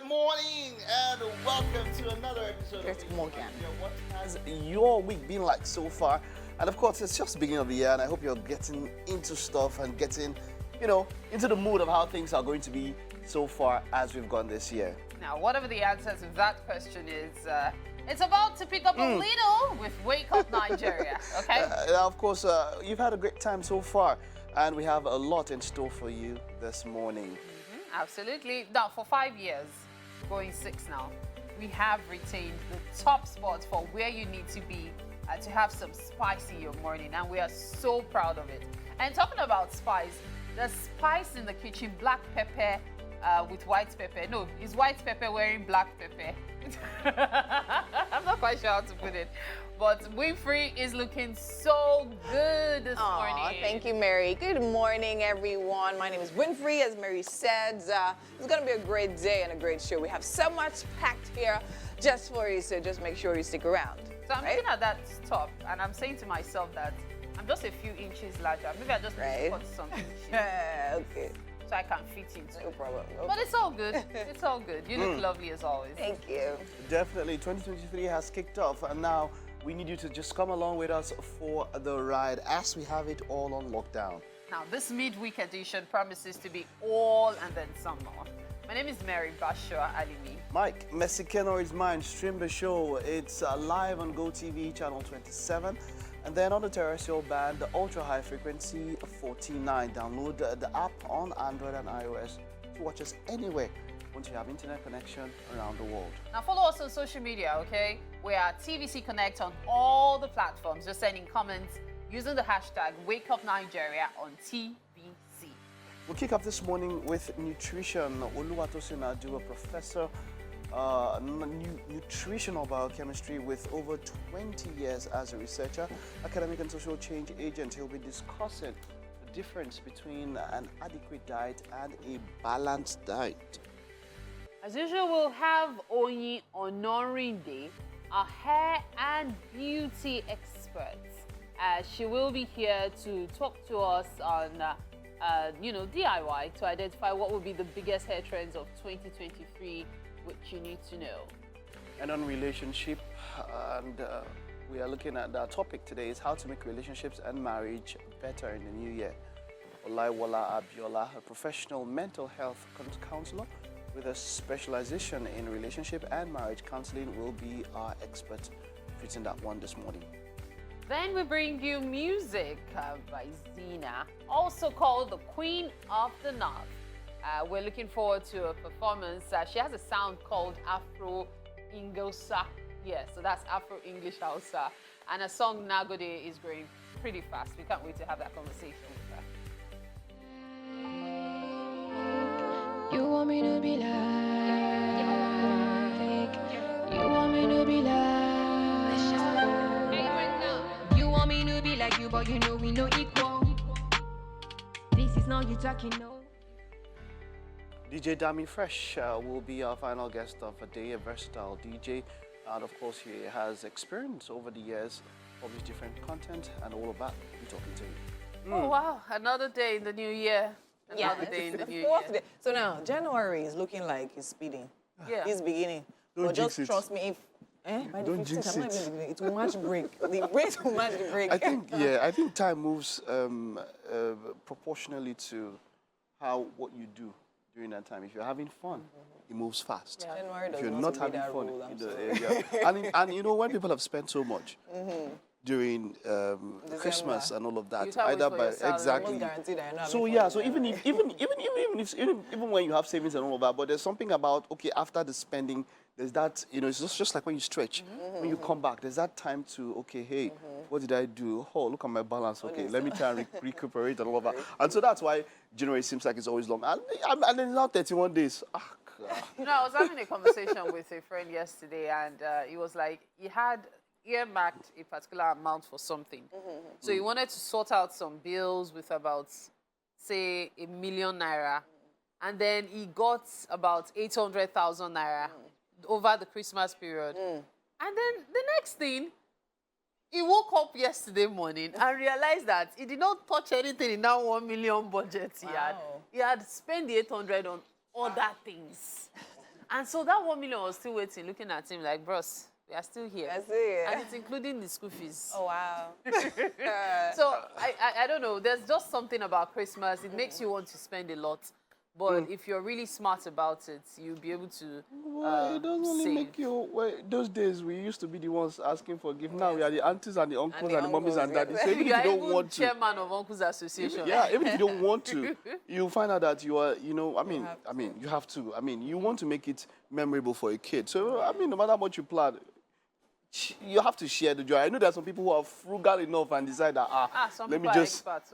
Good morning and welcome to another episode Chris of Morgan. What has your week been like so far? And of course, it's just the beginning of the year, and I hope you're getting into stuff and getting, into the mood of how things are going to be so far as we've gone this year. Now, whatever the answer to that question is, it's about to pick up a little with Wake Up Nigeria, okay? Now, of course, you've had a great time so far, and we have a lot in store for you this morning. Absolutely. Now, for 5 years, going 6 now, we have retained the top spot for where you need to be to have some spice in your morning, and we are so proud of it. And talking about spice, the spice in the kitchen, black pepper with white pepper. No, is white pepper wearing black pepper? I'm not quite sure how to put it. But Winfrey is looking so good this morning. Thank you, Mary. Good morning, everyone. My name is Winfrey, as Mary said. It's going to be a great day and a great show. We have so much packed here just for you, so just make sure you stick around. So I'm looking at that top, and I'm saying to myself that I'm just a few inches larger. Maybe I just need to cut some inches. Okay. So I can fit into. No problem. No But it's all good. It's all good. You look lovely as always. Thank you. Definitely, 2023 has kicked off, and now we need you to just come along with us for the ride as we have it all on lockdown. Now, this midweek edition promises to be all and then some more. My name is Mary Bashua Alimi. Mike, Mexicano is mine. Stream the show. It's live on GOTV channel 27. And then on the terrestrial band, the ultra high frequency 49. Download the app on Android and iOS to watch us anywhere once you have internet connection around the world. Now, follow us on social media, okay? We are TVC Connect on all the platforms. Just sending comments using the hashtag WakeUpNigeria on TVC. We'll kick off this morning with nutrition. Oluwatosin Adu, a professor nutritional biochemistry with over 20 years as a researcher, academic and social change agent. He'll be discussing the difference between an adequate diet and a balanced diet. As usual, we'll have Oyin Onorinde, a hair and beauty expert. She will be here to talk to us on, DIY to identify what will be the biggest hair trends of 2023, which you need to know. And on relationship, and we are looking at the topic today is how to make relationships and marriage better in the new year. Olaiwola Abiola, a professional mental health counselor with a specialization in relationship and marriage counseling, will be our expert treating that one this morning. Then we bring you music by Zina, also called the Queen of the North. We're looking forward to a performance. She has a sound called Afro Ingilsa. Yeah, so that's Afro English Hausa. And a song Nagode is growing pretty fast. We can't wait to have that conversation with her. You want me to be like, you want me to be like, you want me to be like you, but you know we no equal. This is not you talking, no. DJ Dami Fresh will be our final guest of the day, a versatile DJ. And of course, he has experience over the years of his different content and all of that. We'll be talking to him. Oh, wow. Another day in the new year. Another day in the new year. Day. So now, January is looking like it's speeding. Yeah. It's beginning. Don't But just jinx it. trust me, if by the Don't 15th, jinx I'm not it. even beginning. It will match break. The rate will match the break. I think time moves proportionally to what you do during that time. If you're having fun, it moves fast. Yeah. January If does you're not not obey having that fun, rule, I'm and when people have spent so much during Christmas and all of that, You can't wait either for by your salary. exactly. Almost guaranteed that you're not So having yeah, fun. so even when you have savings and all of that, but there's something about after the spending, there's that it's just like when you stretch, when you come back, there's that time to hey, what did I do? Oh, look at my balance. Okay, let me try and recuperate and all of that. And so that's why January seems like it's always long, and then it's now 31 days. Ah, God. I was having a conversation with a friend yesterday, and he was like, he had earmarked a particular amount for something. So he wanted to sort out some bills with about, say, 1 million naira. And then he got about 800,000 naira over the Christmas period. And then the next thing, he woke up yesterday morning and realized that he did not touch anything in that 1 million budget he had. Wow. He had spent the 800 on other things. And so that 1 million was still waiting, looking at him like, bros, we are still here. I see. And it's including the school fees. Oh, wow. So I don't know. There's just something about Christmas. It makes you want to spend a lot. But if you're really smart about it, you'll be able to Well, it doesn't only save. make you. Well, those days we used to be the ones asking for gift. Now we are the aunties and the uncles and the mummies and uncles, daddies. So even You if are you don't even want to, chairman of Uncles Association. yeah, even if you don't want to, you'll find out that you are. You know, you have to. I mean, you want to make it memorable for a kid. So I mean, no matter what you plan, you have to share the joy. I know there are some people who are frugal enough and decide that Some let me people are just experts.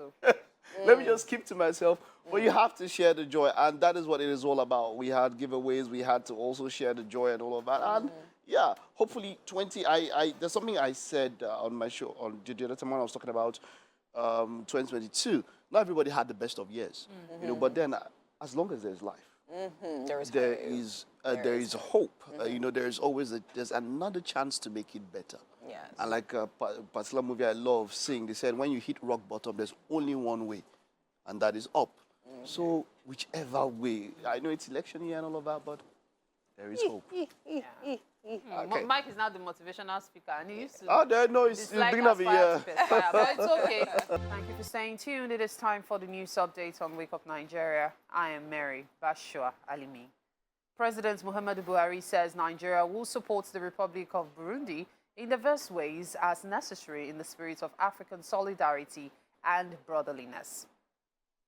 let me just keep to myself. But you have to share the joy, and that is what it is all about. We had giveaways, we had to also share the joy and all of that. And yeah, hopefully 20. There's something I said on my show on the other time when I was talking about 2022. Not everybody had the best of years, you know. But then, as long as there's life, there is hope. You know, there's always there's another chance to make it better. Yes. And like a particular movie I love seeing, they said when you hit rock bottom, there's only one way, and that is up. So whichever way, I know it's election year and all of that, but there is hope. Okay. Mike is now the motivational speaker, and he used to. Oh, there, no, it's the dislike beginning of the aspire year. to perspire, but it's okay. Thank you for staying tuned. It is time for the news update on Wake Up Nigeria. I am Mary Bashua Alimi. President Muhammadu Buhari says Nigeria will support the Republic of Burundi in diverse ways as necessary in the spirit of African solidarity and brotherliness.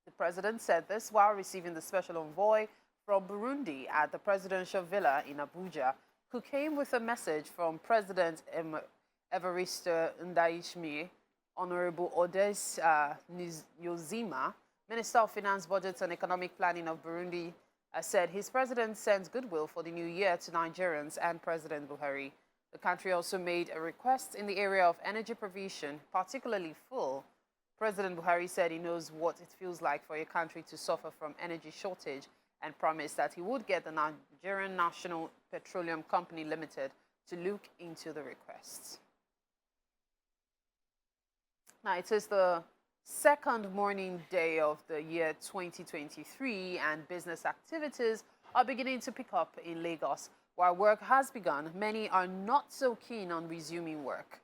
The president said this while receiving the special envoy from Burundi at the presidential villa in Abuja, who came with a message from President Evariste Ndayishimiye. Honorable Odes Yozima, Minister of Finance, Budget and Economic Planning of Burundi, said his president sends goodwill for the new year to Nigerians and President Buhari. The country also made a request in the area of energy provision, particularly fuel. President Buhari said he knows what it feels like for a country to suffer from energy shortage and promised that he would get the Nigerian National Petroleum Company Limited to look into the requests. Now, it is the second morning day of the year 2023, and business activities are beginning to pick up in Lagos. While work has begun, many are not so keen on resuming work.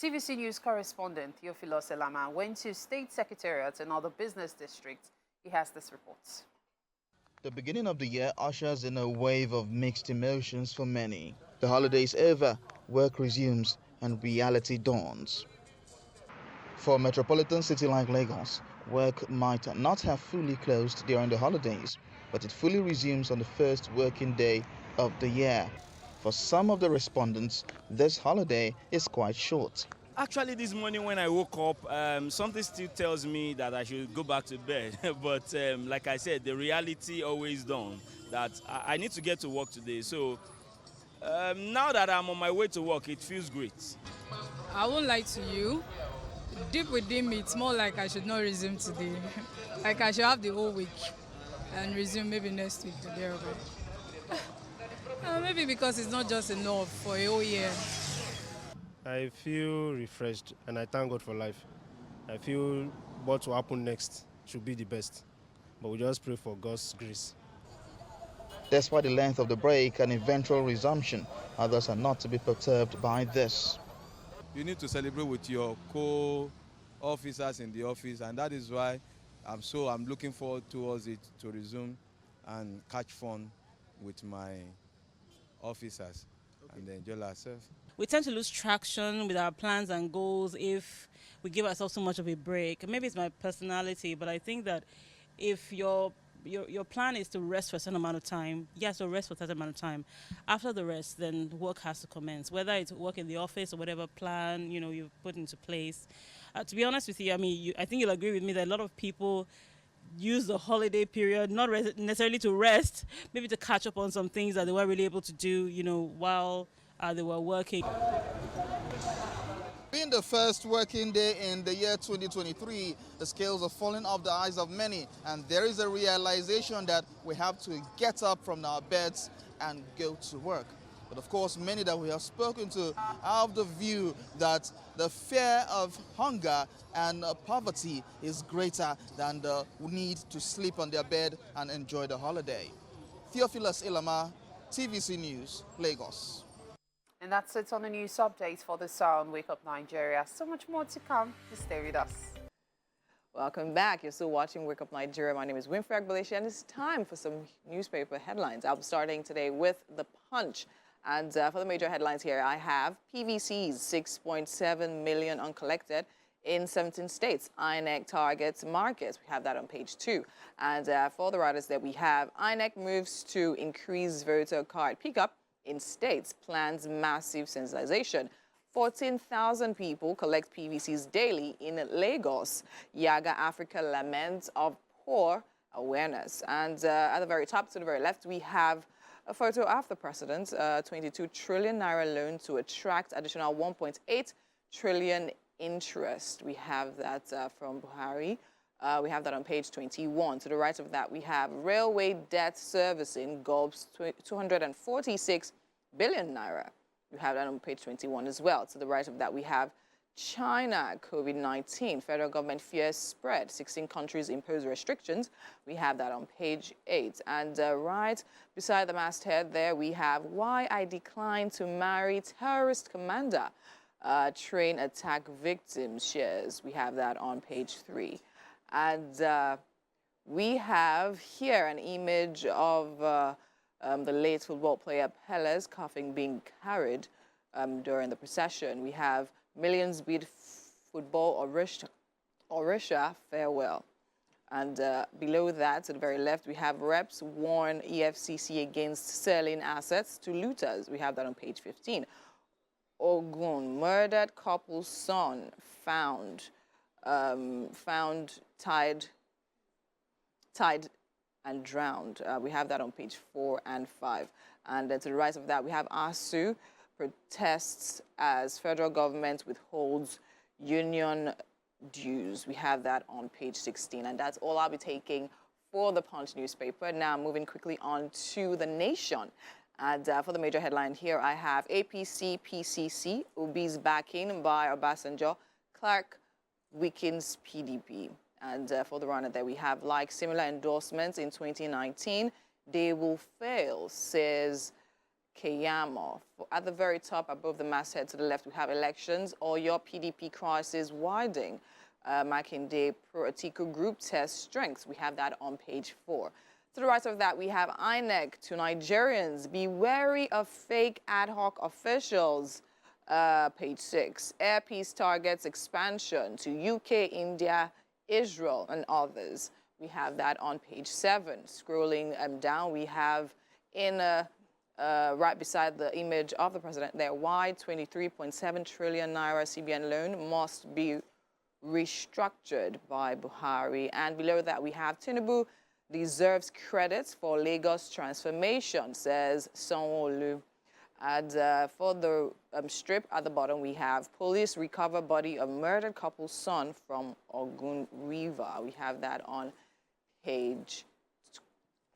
TVC News correspondent Theophilus Elama went to State Secretariat and other business districts. He has this report. The beginning of the year ushers in a wave of mixed emotions for many. The holidays over, work resumes, and reality dawns. For a metropolitan city like Lagos, work might not have fully closed during the holidays, but it fully resumes on the first working day of the year. For some of the respondents, this holiday is quite short. Actually, this morning when I woke up, something still tells me that I should go back to bed. But like I said, the reality always dawns that I need to get to work today. So now that I'm on my way to work, it feels great. I won't lie to you. Deep within me, it's more like I should not resume today. Like I should have the whole week and resume maybe next week or thereabout. Maybe because it's not just enough for a whole year. I feel refreshed and I thank God for life. I feel what will happen next should be the best. But we just pray for God's grace. Despite the length of the break and eventual resumption, others are not to be perturbed by this. You need to celebrate with your co-officers in the office, and that is why I'm looking forward towards it to resume and catch fun with my officers and enjoy ourselves. We tend to lose traction with our plans and goals if we give ourselves so much of a break. Maybe it's my personality, but I think that if your plan is to rest for a certain amount of time, yes, so rest for a certain amount of time. After the rest, then work has to commence, whether it's work in the office or whatever plan you've put into place. To be honest with you, I mean, I think you'll agree with me that a lot of people use the holiday period not necessarily to rest, maybe to catch up on some things that they weren't really able to do, while they were working. Being the first working day in the year 2023, the scales are falling off the eyes of many, and there is a realization that we have to get up from our beds and go to work. But of course, many that we have spoken to are of the view that the fear of hunger and poverty is greater than the need to sleep on their bed and enjoy the holiday. Theophilus Ilama, TVC News, Lagos. And that's it on the news updates for this hour on Wake Up Nigeria. So much more to come. Just stay with us. Welcome back. You're still watching Wake Up Nigeria. My name is Winfrey Agbolesia, and it's time for some newspaper headlines. I'm starting today with The Punch. And for the major headlines here, I have PVCs, 6.7 million uncollected in 17 states. INEC targets markets. We have that on page 2. And for the writers that we have, INEC moves to increase voter card pickup in states, plans massive sensitization. 14,000 people collect PVCs daily in Lagos. Yaga Africa laments of poor awareness. And at the very top, to the very left, we have a photo of the president, 22 trillion naira loan to attract additional 1.8 trillion interest. We have that from Buhari. We have that on page 21. To the right of that, we have railway debt servicing gulps 246 billion naira. You have that on page 21 as well. To the right of that, we have China, COVID-19. Federal government fears spread. 16 countries impose restrictions. We have that on page 8. And right beside the masthead there, we have why I declined to marry terrorist commander. Train attack victims shares. We have that on page 3. And we have here an image of the late football player Pele's coffin being carried during the procession. We have millions bid football Orisha farewell. And below that, to the very left, we have reps warn EFCC against selling assets to looters. We have that on page 15. Ogun, murdered couple's son found tied and drowned. We have that on page 4 and 5. And to the right of that, we have ASU protests as federal government withholds union dues. We have that on page 16. And that's all I'll be taking for the Punch newspaper. Now, moving quickly on to The Nation. And for the major headline here, I have APC, PCC, Obi's backing by Obasanjo, Clark weakens PDP. And for the runner there, we have like similar endorsements in 2019. They will fail, says Keyamo. At the very top, above the masthead to the left, we have elections or your PDP crisis widening. Makinde pro-Atiku group test strengths. We have that on page 4. To the right of that, we have INEC to Nigerians. Be wary of fake ad hoc officials. Page 6. Air peace targets expansion to UK, India, Israel, and others. We have that on page 7. Scrolling down, we have in right beside the image of the president there, why 23.7 trillion naira CBN loan must be restructured by Buhari. And below that, we have Tinubu deserves credits for Lagos transformation, says Sanwo-Olu. And for the strip at the bottom, we have police recover body of murdered couple's son from Ogun River. We have that on page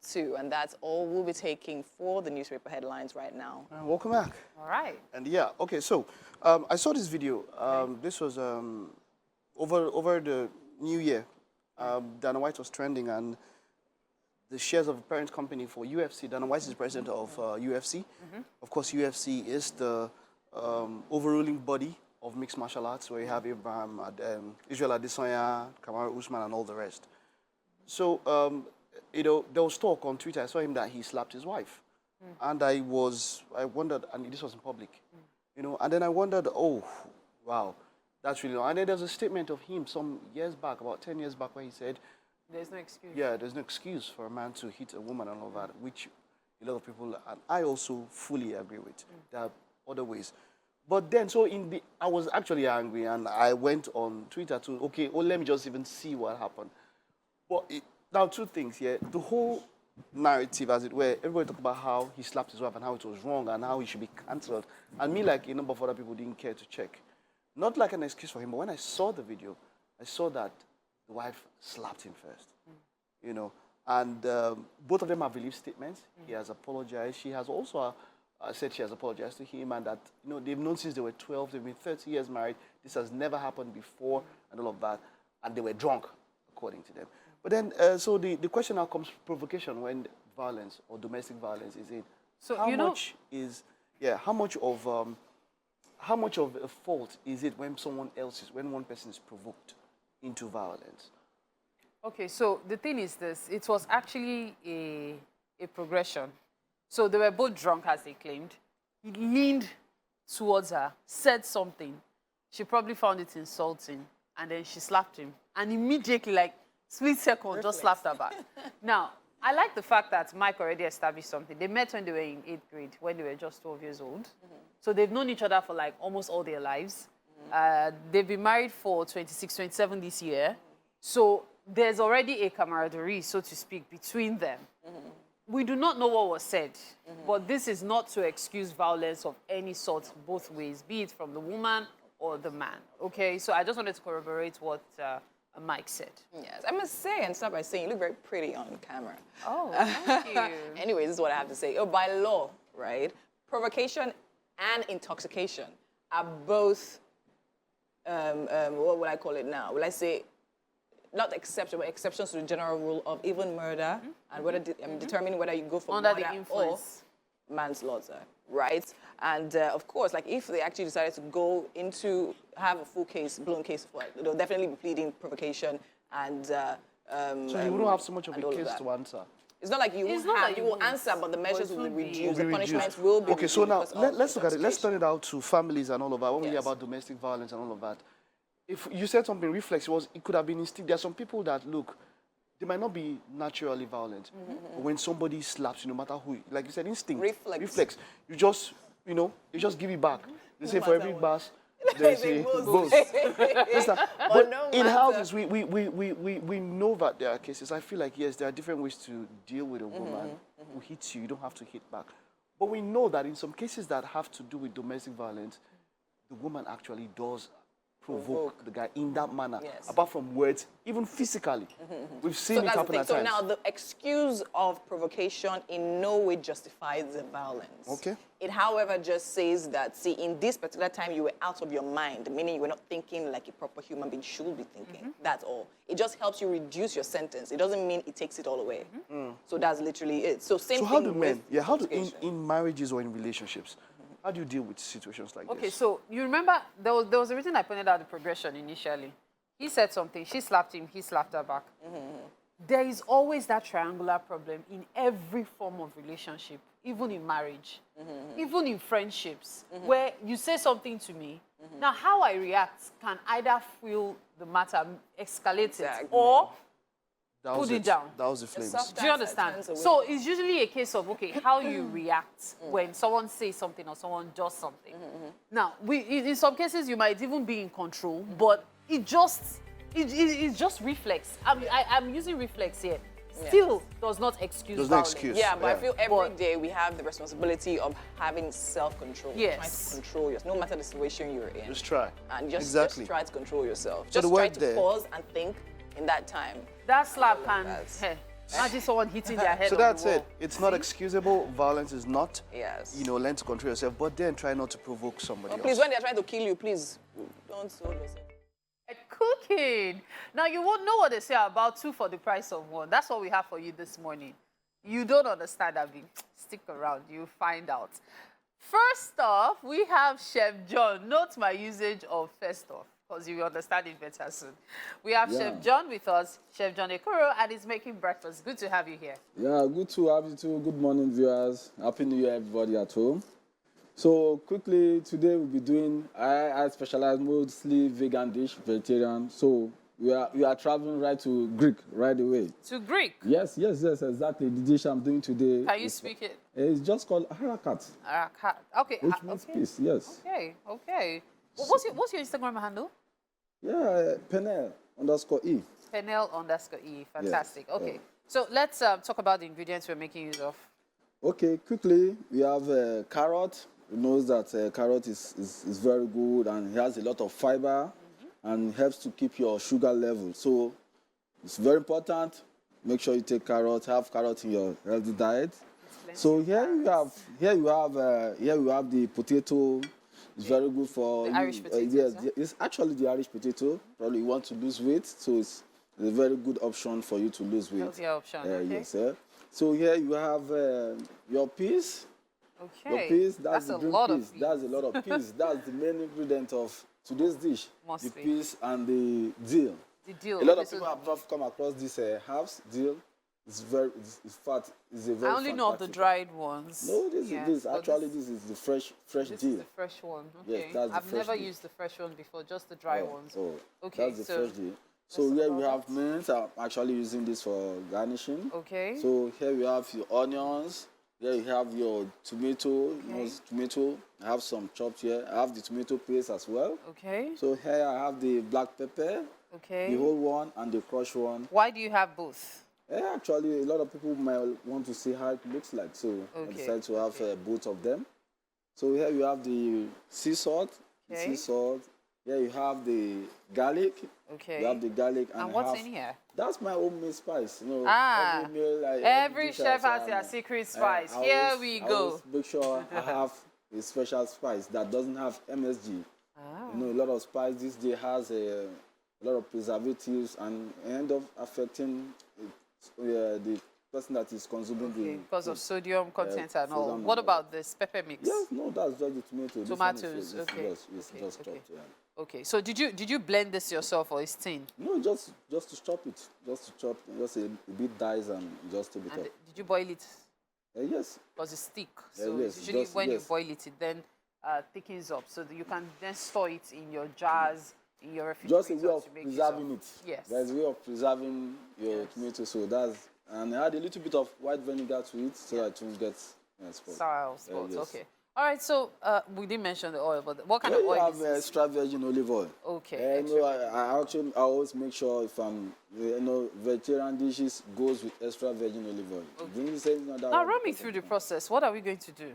2. And that's all we'll be taking for the newspaper headlines right now. Welcome back. All right. And yeah, okay, so I saw this video. This was over the New Year. Dana White was trending, and the shares of the parent company for UFC. Dana White is the president of UFC. Of course, UFC is the overruling body of mixed martial arts, where you have Israel Adesanya, Kamaru Usman, and all the rest. So, you know, there was talk on Twitter. I saw him that he slapped his wife. And I wondered, and this was in public, you know, and then I wondered, oh, wow, that's really, and then there's a statement of him some years back, about 10 years back, where he said, there's no excuse. yeah, there's no excuse for a man to hit a woman and all that, which a lot of people, and I also fully agree with. There are other ways. But then, so I was actually angry, and I went on Twitter to, okay, well, let me just even see what happened. But now, two things here. The whole narrative, as it were, everybody talked about how he slapped his wife and how it was wrong and how he should be cancelled. And me, like a number of other people, didn't care to check. Not like an excuse for him, but when I saw the video, I saw that the wife slapped him first, you know. And both of them have released statements. He has apologized. She has also said she has apologized to him, and that, you know, they've known since they were 12. They've been 30 years married. This has never happened before, and all of that. And they were drunk, according to them. But then, so the question now comes provocation when violence or domestic violence is in. So how you know, much is how much of a fault is it when when one person is provoked into violence? okay, so the thing is this, it was actually a progression. So they were both drunk, as they claimed. He leaned towards her, said something. She probably found it insulting, and then she slapped him. And immediately, like, split second, just slapped her back. Now, I like the fact that Mike already established something. They met when they were in 8th grade, when they were just 12 years old. So they've known each other for, like, almost all their lives. They've been married for 26, 27 this year. So there's already a camaraderie, so to speak, between them. We do not know what was said, but this is not to excuse violence of any sort both ways, be it from the woman or the man, okay? So I just wanted to corroborate what Mike said. Yes, I must say, and start by saying, you look very pretty on camera. Oh, thank you. Anyways, this is what I have to say. Oh, by law, right, provocation and intoxication are both, what would I call it now? Will I say, not exception, but exceptions to the general rule of even murder and whether determining whether you go for Under murder the or influence. manslaughter, right? And of course, like if they actually decided to go into have a full case, blown case for it, they'll definitely be pleading provocation and. So you wouldn't have so much of a case to answer. It's not like you It's will not have, like you you will won't, answer, but the measures but it will be will be- reduced. Will The be punishments reduced. will be Okay, reduced. so now because of let's look at it. Let's intoxication. turn it out to families and all of that. When we hear Yes. about domestic violence and all of that, if you said something, reflex it could have been instinct. There are some people that look, they might not be naturally violent, but when somebody slaps you, no matter who, like you said, instinct, reflex, you just give it back. They say for every bass, there's a boss. But no in matter. houses, we know that there are cases. I feel like, yes, there are different ways to deal with a woman who hits you. You don't have to hit back. But we know that in some cases that have to do with domestic violence, the woman actually does provoke the guy in that manner, Yes. apart from words, even physically. We've seen So it that's the happen thing. at So times. now the excuse of provocation in no way justifies the violence. Okay. It, however, just says that, see, in this particular time, you were out of your mind, meaning you were not thinking like a proper human being should be thinking. That's all. It just helps you reduce your sentence. It doesn't mean it takes it all away. So that's literally it. So same So thing how do with men, how do intoxication. in marriages or in relationships, how do you deal with situations like Okay, this? so you remember there was a reason I pointed out the progression initially. He said something, she slapped him, he slapped her back. There is always that triangular problem in every form of relationship, even in marriage, even in friendships, where you say something to me. Now, how I react can either fuel the matter, escalate it, or That was put it down. That was the flames. soft- do you understand? turns away. So it's usually a case of, okay, how you react when someone says something or someone does something. Now, in some cases, you might even be in control, but it's just reflex. I'm using reflex here. Still does not excuse Does not violence. excuse. Yeah, but I Yeah. feel every day we have the responsibility of having self-control. Yes. Trying to control yourself, no matter the situation you're in. Just try. And just Exactly. try to control yourself. So Just the try word to there- pause and think in that time. That slap can, That's- imagine someone hitting their head So on the that's wall. it. It's not excusable. Violence is not. Yes. Learn to control yourself, but then try not to provoke somebody else. Please, when they're trying to kill you, please don't hold yourself. Cooking. Now, you won't know what they say about 2 for the price of 1. That's what we have for you this morning. You don't understand, Abby. Stick around. You'll find out. First off, we have Chef John. Note my usage of first off, because you will understand it better soon. We have Chef John with us, Chef John Ekuro, and he's making breakfast. Good to have you here. Yeah, good to have you too. Good morning, viewers. Happy New Year, everybody at home. So quickly, today we'll be doing, I specialize mostly vegan dish, vegetarian. So we are traveling right to Greek right away. To Greek. Yes, exactly. The dish I'm doing today. Can you speak it? It's just called harakat, Okay. which means okay. peace, yes. Okay. What's your Instagram handle? Yeah, Penel_E. Penel_E. Fantastic. Yes. Okay. So let's talk about the ingredients we're making use of. Okay, quickly, we have carrot. We know that carrot is very good and it has a lot of fiber and helps to keep your sugar level. So it's very important. Make sure you take carrot, have carrot in your healthy diet. So here you have the potato. It's very good for The Irish potatoes, yes, yeah? it's actually the Irish potato. Probably you want to lose weight, so it's a very good option for you to lose weight. Healthier option. Okay. Yes, sir. So here you have your peas. Your Okay. peas, that's That's the a green lot of peas. That's a lot of peas. That's the main ingredient of today's dish. Must the be. peas and the dill. The deal. A lot Okay, of so people have not come across this herbs, dill. It's fat. It's a very I only know of the fantastic- dried ones. No, this Yeah, is but actually this is the fresh This deal. is the fresh one. Yes, Okay. that's the I've fresh never deal. used the fresh one before, just the dry ones. Oh, Okay, that's the so fresh deal. So let's here talk we about have mint. I'm actually using this for garnishing. Okay. So here we have your onions. Here you have your tomato. You know, tomato. I have some chopped here. I have the tomato paste as well. Okay. So here I have the black pepper, Okay. the whole one and the crushed one. Why do you have both? Actually, a lot of people might want to see how it looks like, so I Okay, decided to have both of them. So here you have the sea salt. Okay. Sea salt. Here you have the garlic. Okay. You have the garlic And I what's have- in here? That's my homemade spice. You know, Ah, every meal, every dish chef has um, their secret spice. I Here always- we I go. always make sure I have a special spice that doesn't have MSG. Ah. You know, a lot of spice these days has a lot of preservatives and end up affecting the person that is consuming the Because of sodium content and all. sodium What and about this pepper mix? Yes, no, that's just the tomato. This one Tomatoes, is, okay. Yes, it's Okay, just okay. chopped. Yeah. Okay, so did you blend this yourself or it's tin? No, just to chop it, just a bit dice and just to be And up. did you boil it? Yes. Because it's thick. So yes, usually just- when yes. you boil it, it then thickens up so that you can then store it in your jars, in your Just refrigerator a way of to make preserving it. it. Yes. There's a way of preserving your tomato. So and I add a little bit of white vinegar to it so that it won't get spoiled. Sour spots, yes. okay. All right, so we didn't mention the oil, but what kind Yeah, of you oil have is this? extra virgin olive oil. Okay. No, I always make sure if I'm, vegetarian dishes goes with extra virgin olive oil. Doing the same thing on that Now one run me because through the process. What are we going to do?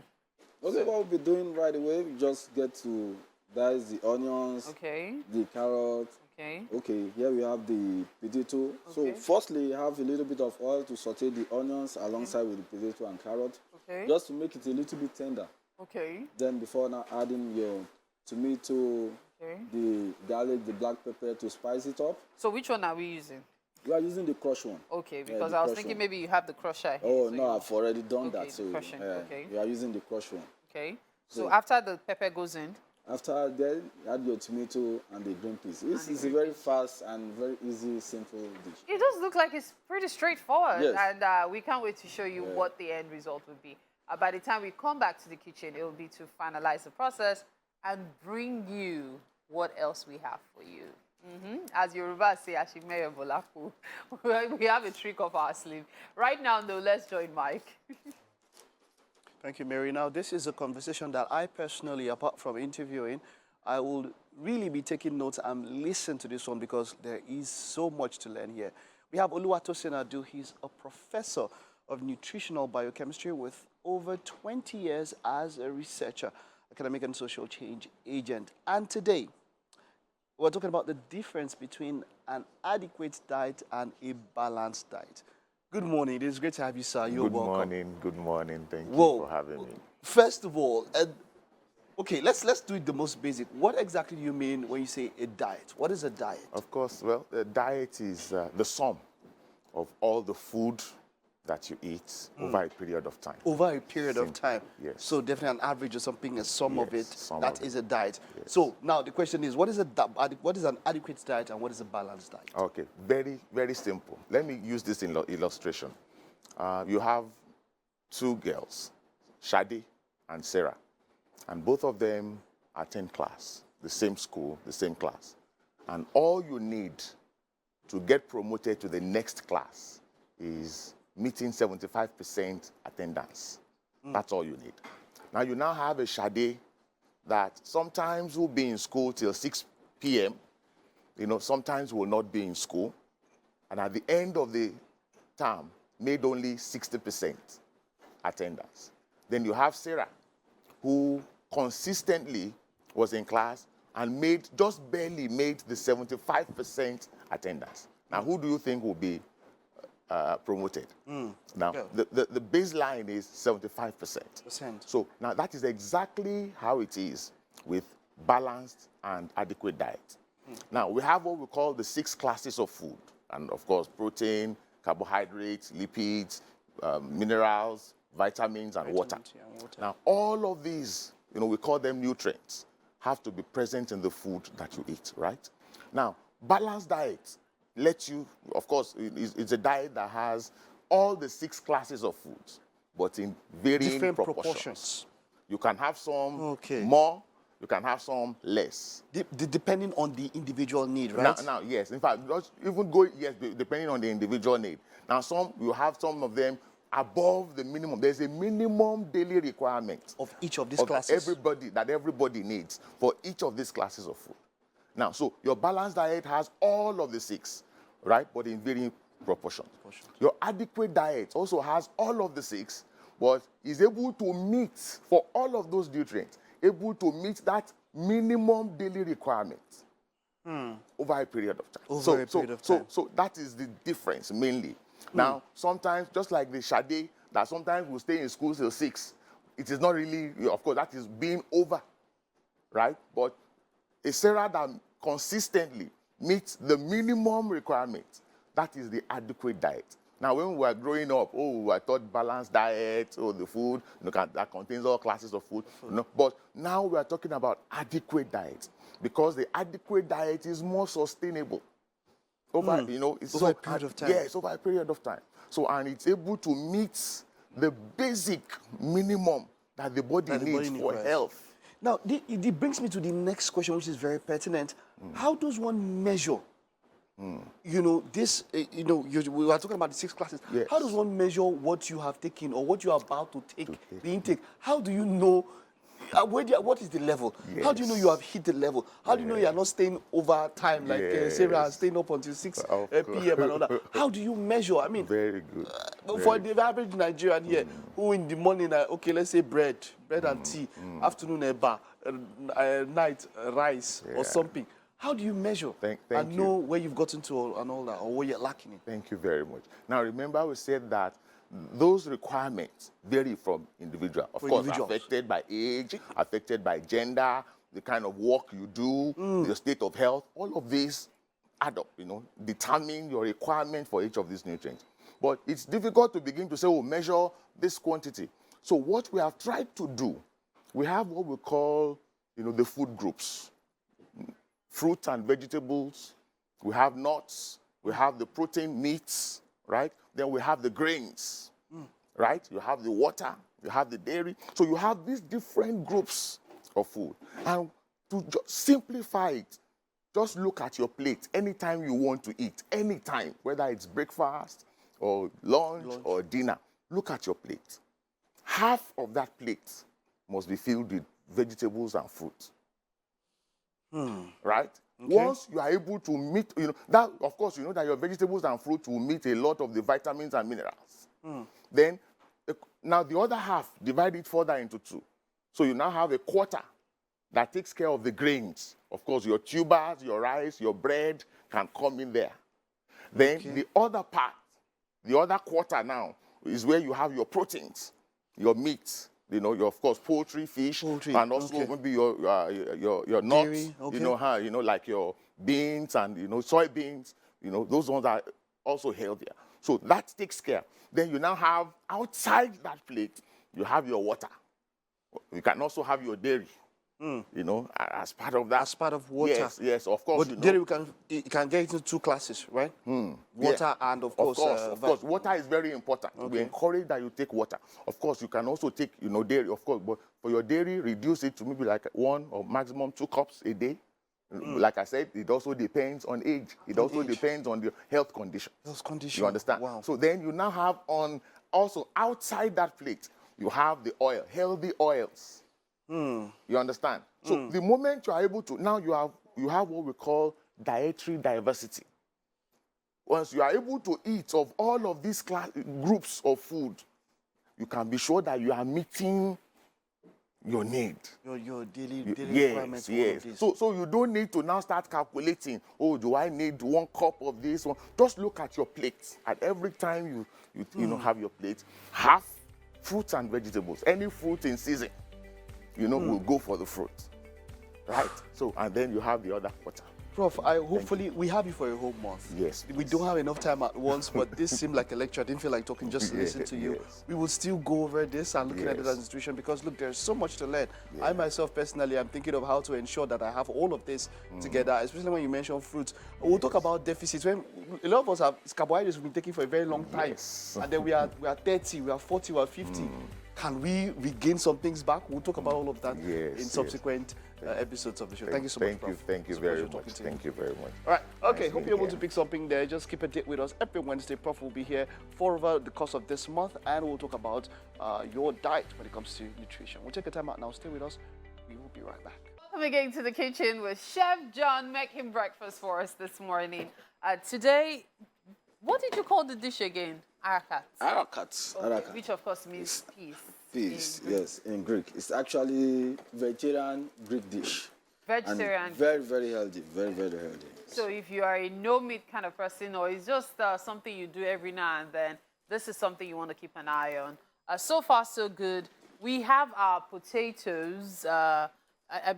Okay, what we'll be doing right away, we just get to dice the onions, Okay. the carrot. Okay. Okay, here we have the potato. Okay. So firstly, you have a little bit of oil to saute the onions alongside with the potato and carrot. Okay. Just to make it a little bit tender. Okay. Then before now adding your tomato, Okay. the garlic, the black pepper to spice it up. So which one are we using? We are using the crushed one. Okay, Yeah, because the I was crushed thinking one. maybe you have the crusher here. Oh, so no, I've already done Okay, that. So crushing, okay. we are using the crushed one. Okay. So So- after the pepper goes in, After that, add your tomato and the green peas. It's a very fast and very easy, simple dish. it does look like it's pretty straightforward. Yes. And we can't wait to show you what the end result will be. By the time we come back to the kitchen, it will be to finalize the process and bring you what else we have for you. As Yoruba say, Ashimeye Bolaku, we have a trick up our sleeve. Right now, though, let's join Mike. Thank you, Mary. Now, this is a conversation that I personally, apart from interviewing, I will really be taking notes and listen to this one because there is so much to learn here. We have Oluwatosin Adu. He's a professor of nutritional biochemistry with over 20 years as a researcher, academic and social change agent. And today, we're talking about the difference between an adequate diet and a balanced diet. Good morning. It is great to have you, sir. You're welcome. Good morning. Thank Whoa. you for having me. First of all, okay, let's do it the most basic. What exactly do you mean when you say a diet? What is a diet? Of course, well, a diet is the sum of all the food that you eat over a period of time. Over a period of time. Yes. So definitely an average or something, a sum of it. sum That of is it. a diet. Yes. So now the question is, what is an adequate diet and what is a balanced diet? Okay, very, very simple. Let me use this illustration. You have two girls, Shadi and Sarah, and both of them attend class, the same school, the same class. And all you need to get promoted to the next class is meeting 75% attendance. That's all you need. Now you now have a Shadi that sometimes will be in school till 6 p.m., sometimes will not be in school, and at the end of the term, made only 60% attendance. Then you have Sarah, who consistently was in class and just barely made the 75% attendance. Now, who do you think will be promoted? Now, the baseline is 75%. So now that is exactly how it is with balanced and adequate diet. Now, we have what we call the 6 classes of food. And of course, protein, carbohydrates, lipids, minerals, vitamins and water. Yeah, water. Now, all of these, we call them nutrients, have to be present in the food that you eat, right? Now, balanced diet lets you, of course, it's a diet that has all the 6 classes of foods, but in varying Different proportions. You can have some Okay. more, you can have some less. Depending on the individual need, right? Now, yes. In fact, even go, yes, depending on the individual need. Now, you have some of them above the minimum. There's a minimum daily requirement of each of these classes. Everybody needs for each of these classes of food. Now, so your balanced diet has all of the 6, right? But in varying proportions. Your adequate diet also has all of the 6, but is able to meet, for all of those nutrients, able to meet that minimum daily requirement over a period of time. So that is the difference mainly. Now, sometimes, just like the Shade, that sometimes will stay in school till 6, it is not really, of course, that is being over, right? But a Sarah that consistently meets the minimum requirement, that is the adequate diet. Now, when we were growing up, I thought balanced diet, the food, that contains all classes of food. But now we are talking about adequate diet, because the adequate diet is more sustainable. Over, it's over a period of time. Yes, over a period of time. So, and it's able to meet the basic minimum that the body needs for health. Now, it brings me to the next question, which is very pertinent. How does one measure? We were talking about the 6 classes. Yes. How does one measure what you have taken or what you are about to take, the intake? How do you know, what is the level? Yes. How do you know you have hit the level? How do you know you are not staying over time, like Sarah, staying up until 6 p.m. and all that? How do you measure? I mean, very good. For the average Nigerian here, who in the morning, let's say bread and tea, afternoon a bar, night rice or something. How do you measure and know where you've gotten to and all that, or where you're lacking in? Thank you very much. Now, remember we said that those requirements vary from individual. Of course, affected by age, affected by gender, the kind of work you do, the state of health, all of these add up, determine your requirement for each of these nutrients. But it's difficult to begin to say, measure this quantity. So what we have tried to do, we have what we call, the food groups. Fruits and vegetables, we have nuts, we have the protein meats, right? Then we have the grains, right? You have the water, you have the dairy. So you have these different groups of food. And to just simplify it, just look at your plate anytime you want to eat, anytime, whether it's breakfast or lunch or dinner. Look at your plate. Half of that plate must be filled with vegetables and fruit. Right? Okay. Once you are able to meet, that, of course, that your vegetables and fruit will meet a lot of the vitamins and minerals. Then, now the other half, divide it further into 2. So you now have a quarter that takes care of the grains. Of course, your tubers, your rice, your bread can come in there. Then the other part, the other quarter now, is where you have your proteins, your meats. Your, of course, poultry, fish, and also maybe your nuts, dairy, like your beans and, soybeans, those ones are also healthier. So that takes care. Then you now have, outside that plate, you have your water. You can also have your dairy, as part of that. As part of water. Yes, of course. But dairy, you can get into 2 classes, right? Water and, of course. Of course. Water is very important. We encourage that you take water. Of course, you can also take, dairy, of course. But for your dairy, reduce it to maybe like 1 or maximum 2 cups a day. Like I said, it also depends on age. It also depends on the health condition. You understand? Wow. So then you now have also outside that plate, you have the oil, healthy oils. You understand? So the moment you are able to, now you have what we call dietary diversity. Once you are able to eat of all of these groups of food, you can be sure that you are meeting your need. Your daily requirements. Yes. So you don't need to now start calculating, do I need 1 cup of this one? Just look at your plate. At every time you have your plate, half fruits and vegetables. Any fruit in season, we'll go for the fruit. Right? So, and then you have the other quarter. Prof, hopefully we have you for a whole month. Yes. We don't have enough time at once, but this seemed like a lecture. I didn't feel like talking just to listen to you. Yes. We will still go over this and looking at it as an institution because look, there's so much to learn. I myself personally am thinking of how to ensure that I have all of this together, especially when you mention fruits. We'll talk about deficits. When a lot of us have carbohydrates we've been taking for a very long time. And then we are 30, we are 40, we are 50. Can we regain some things back? We'll talk about all of that in subsequent episodes of the show. Thank you so much, Prof. Thank you very much. Thank you very much. All right. Okay. Hope you're able to pick something there. Just keep a date with us every Wednesday. Prof will be here for over the course of this month, and we'll talk about your diet when it comes to nutrition. We'll take a time out now. Stay with us. We will be right back. Welcome again to the kitchen with Chef John making breakfast for us this morning. Today, what did you call the dish again? Arakat. Arakat. Okay, Arakat. which of course means peas. Peas, yes, in Greek. It's actually vegetarian Greek dish. Vegetarian. And very, very healthy. Very, very healthy. So if you are a no-meat kind of person or it's just something you do every now and then, this is something you want to keep an eye on. So far, so good. We have our potatoes. I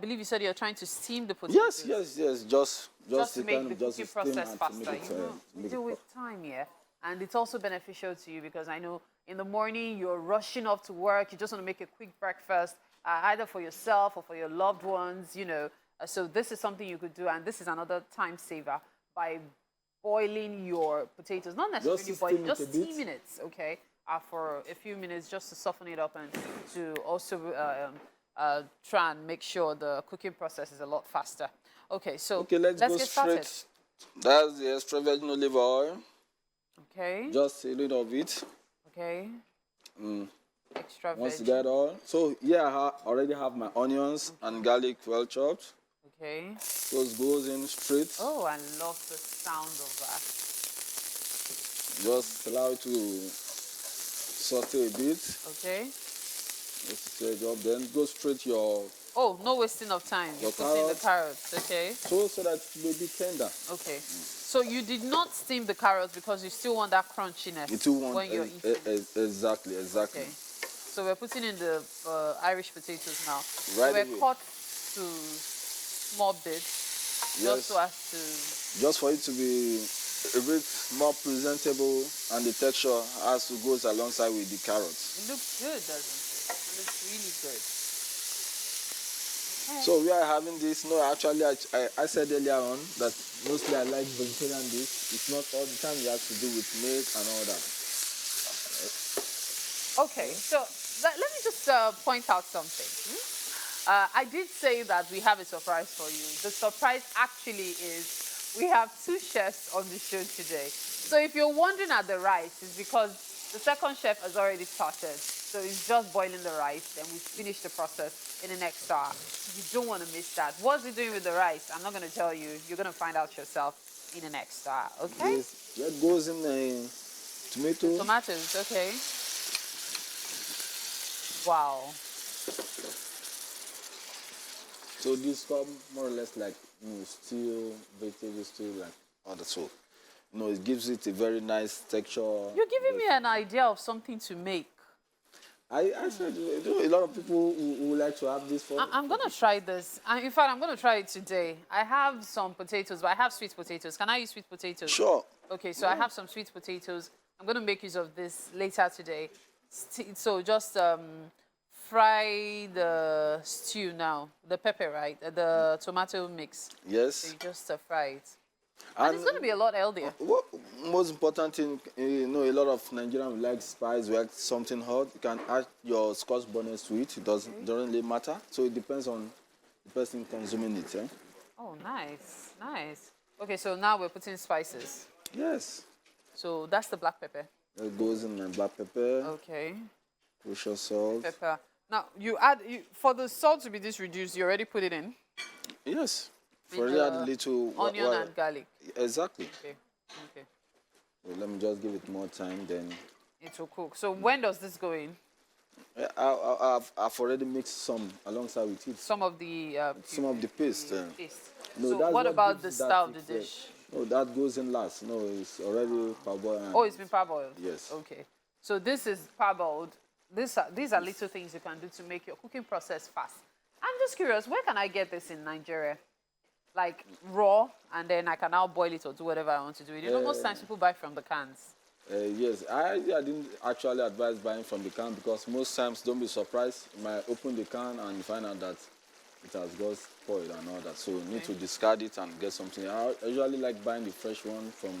believe you said you're trying to steam the potatoes. Yes. Just to make the cooking steam process and faster. to make You do with time, yeah. And it's also beneficial to you because I know in the morning you're rushing off to work. You just want to make a quick breakfast, either for yourself or for your loved ones, you know. So this is something you could do, and this is another time saver by boiling your potatoes. Not necessarily boiling, just steaming it, okay, for a few minutes just to soften it up and to also try and make sure the cooking process is a lot faster. Okay, so let's go get started. straight. That's the extra virgin olive oil. Okay. Just a little of it. Okay. Extra Once you veggie. get all. So here I already have my onions and garlic well chopped. Okay. Those goes in straight. Oh, I love the sound of that. Just allow it to saute a bit. Okay. Just stir it up. Then go straight your. Oh, no wasting of time. You put in the carrots, okay? So that it will be tender. Okay. So you did not steam the carrots because you still want that crunchiness when you're eating. Exactly. Okay. So we're putting in the Irish potatoes now. Right We're away. cut to small bits, just so as to. Just for it to be a bit more presentable, and the texture has to goes alongside with the carrots. It looks good, doesn't it? It looks really good. Okay. So we are having this. No, actually, I said earlier on that mostly I like vegetarian dish. It's not all the time you have to do with meat and all that. Okay, so let me just point out something. I did say that we have a surprise for you. The surprise actually is we have two chefs on the show today. So if you're wondering at the rice, it's because the second chef has already started. So he's just boiling the rice, then we finish the process in the next hour. You don't want to miss that. What's he doing with the rice? I'm not going to tell you. You're going to find out yourself in the next hour, okay? Yes, that goes in the tomato. Tomatoes, okay. Wow. So this come more or less like stew, vegetable stew, like other soup. It gives it a very nice texture. You're giving me an idea of something to make. I said a lot of people who like to have this for. I'm going to try this. In fact, I'm going to try it today. I have some potatoes, but I have sweet potatoes. Can I use sweet potatoes? Sure. Okay, so I have some sweet potatoes. I'm going to make use of this later today. So just fry the stew now. The pepper, right? The tomato mix. Yes. So you just fry it. And it's going to be a lot healthier. What most important thing, a lot of Nigerians like spice, like something hot. You can add your Scotch bonnet to it. It doesn't really matter. So it depends on the person consuming it. Eh? Oh, nice, nice. Okay, so now we're putting spices. Yes. So that's the black pepper. It goes in the black pepper. Okay. Kosher salt. Pepper. Now you add for the salt to be this reduced. You already put it in. Yes. For add a little onion and garlic. Exactly. Okay. Okay. So let me just give it more time, then it will cook. So when does this go in? I've already mixed some alongside with it. Some of the paste. No, so what about the style of the dish? No, that goes in last. No, it's already parboiled. Oh, it's been parboiled? Yes. Okay. So this is parboiled. These are little things you can do to make your cooking process fast. I'm just curious, where can I get this in Nigeria? like raw, and then I can now boil it or do whatever I want to do with it. You know, most times people buy from the cans. Yes, I didn't actually advise buying from the can because most times, don't be surprised, you might open the can and find out that it has got spoiled and all that. So you need to discard it and get something. I usually like buying the fresh one from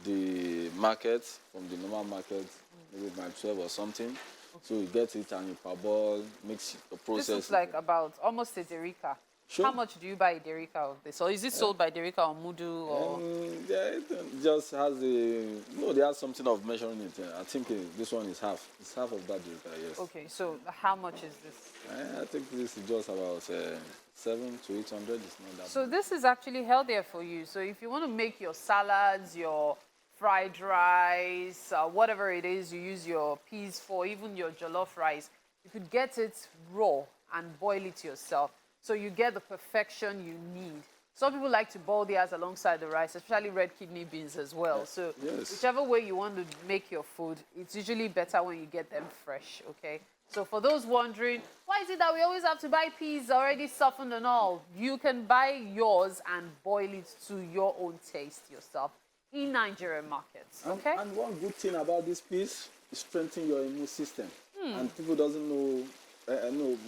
the market, from the normal market, maybe by 12 or something. So you get it and you parboil, mix the process. This is like about almost a Derica. Sure. How much do you buy a Derica of this? Or is it sold by Derica or Mudu? Or? Yeah, it just has they have something of measuring it. I think this one is half. It's half of that Derica, yes. Okay, so how much is this? I think this is just about 700 to 800. It's not that. So this is actually healthier for you. So if you want to make your salads, your fried rice, whatever it is you use your peas for, even your jollof rice, you could get it raw and boil it yourself. So you get the perfection you need. Some people like to boil theirs alongside the rice, especially red kidney beans as well. So whichever way you want to make your food, it's usually better when you get them fresh, okay? So for those wondering, why is it that we always have to buy peas already softened and all? You can buy yours and boil it to your own taste yourself in Nigerian markets, okay? And one good thing about this piece is strengthening your immune system. And people doesn't know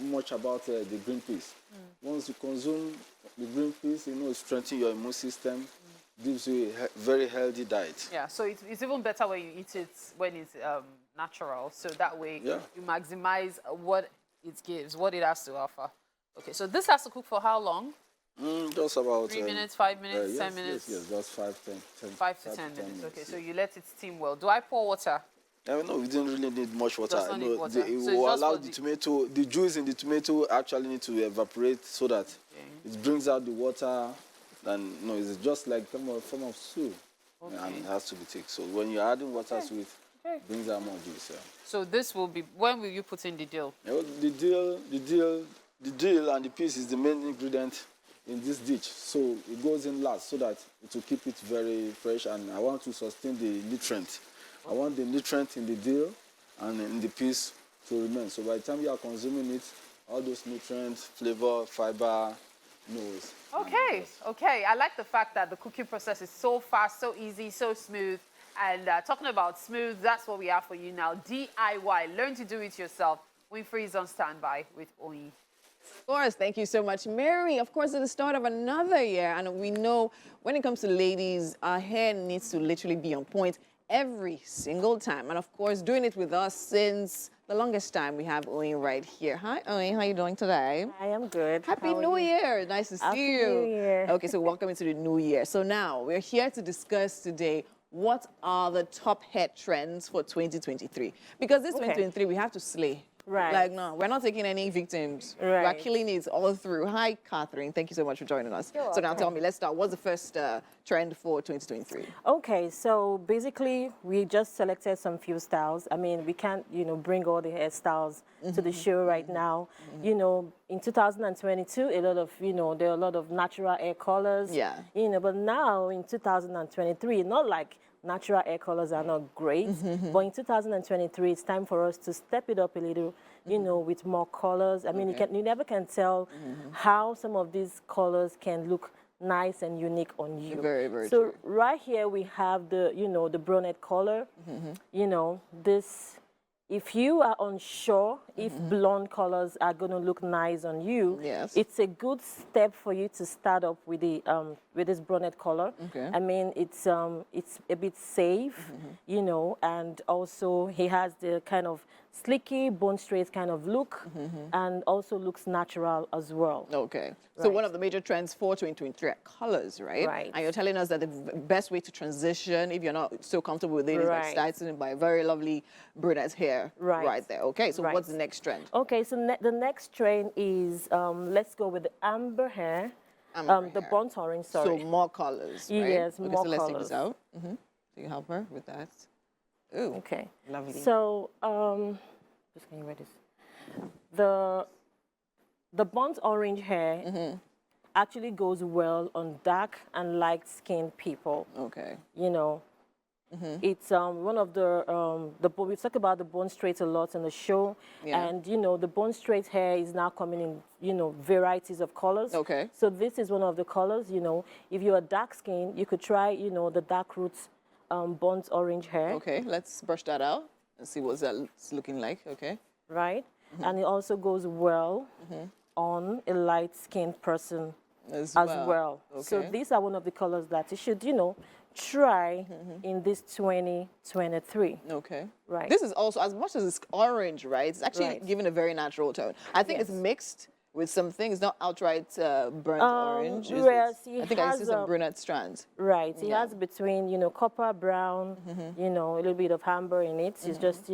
much about the green peas. Once you consume the green peas, it strengthens your immune system, gives you a very healthy diet. Yeah, so it's even better when you eat it when it's natural. So that way you maximize what it gives, what it has to offer. Okay, so this has to cook for how long? Just about 3 minutes, 5 minutes, yes, 10 minutes? Yes, just 5 to 10 minutes. Okay, so you let it steam well. Do I pour water? No, we didn't really need much water. Does not need water. It So will it's allow the tomato, the juice in the tomato actually need to evaporate so that it brings out the water. And it's just like a form of soup, and it has to be thick. So when you're adding water to it, it brings out more juice. Yeah. So this will be, when will you put in the dill? The dill and the peas is the main ingredient in this dish. So it goes in last so that it will keep it very fresh. And I want to sustain the nutrient. I want the nutrient in the dill and in the peas to remain. So by the time you are consuming it, all those nutrients, flavor, fiber, Okay. I like the fact that the cooking process is so fast, so easy, so smooth. And talking about smooth, that's what we have for you now. DIY. Learn to do it yourself. Winfrey is on standby with Oyin. Of course, thank you so much, Mary. Of course, it's the start of another year, and we know when it comes to ladies, our hair needs to literally be on point every single time. And of course, doing it with us since the longest time, we have Oyin right here. Hi, Oyin. How are you doing today? I am good. Happy New Year. Nice to see you. Happy New Year. Okay, so welcome into the new year. So now, we're here to discuss today what are the top hair trends for 2023. Because this 2023, we have to slay. Right. Like, no, we're not taking any victims. Right. We're killing it all through. Hi, Catherine. Thank you so much for joining us. So now tell me, let's start. What's the first trend for 2023? Okay, so basically, we just selected some few styles. I mean, we can't, bring all the hairstyles to the show right now. In 2022, a lot of, there are a lot of natural hair colors. Yeah. But now in 2023, not like natural hair colors are not great, but in 2023, it's time for us to step it up a little, with more colors. I mean, you never can tell how some of these colors can look nice and unique on you. Very, very so true. right here we have the, the brunette color. This. If you are unsure if blonde colors are going to look nice on you, it's a good step for you to start up with the with this brunette color. Okay. I mean, it's a bit safe, and also he has the kind of slicky, bone straight kind of look, and also looks natural as well. Okay. So one of the major trends for 2023 are colors, right? Right. And you're telling us that the best way to transition, if you're not so comfortable with it, is by starting by a very lovely brunette hair right there. Okay, so what's the next trend? Okay, so the next trend is, let's go with the amber hair. The burnt orange, sorry. So more colors, right? Yes, okay, more so let's colors. take this out. So you help her with that. Ooh, okay. Lovely. So, just can you read this? The burnt orange hair actually goes well on dark and light-skinned people. Okay. It's one of we talk about the bone straight a lot in the show, and the bone straight hair is now coming in varieties of colors. Okay. So this is one of the colors. If you're dark skin, you could try the dark roots burnt orange hair. Okay, let's brush that out and see what that's looking like. Okay. Right, and it also goes well on a light-skinned person as well. Okay. So these are one of the colors that you should try in this 2023. Okay. Right. This is also, as much as it's orange, right? It's actually given a very natural tone. I think it's mixed with some things, not outright burnt orange. Yes, I think I see some brunette strands. Right. It has between, copper, brown, a little bit of amber in it. It's just,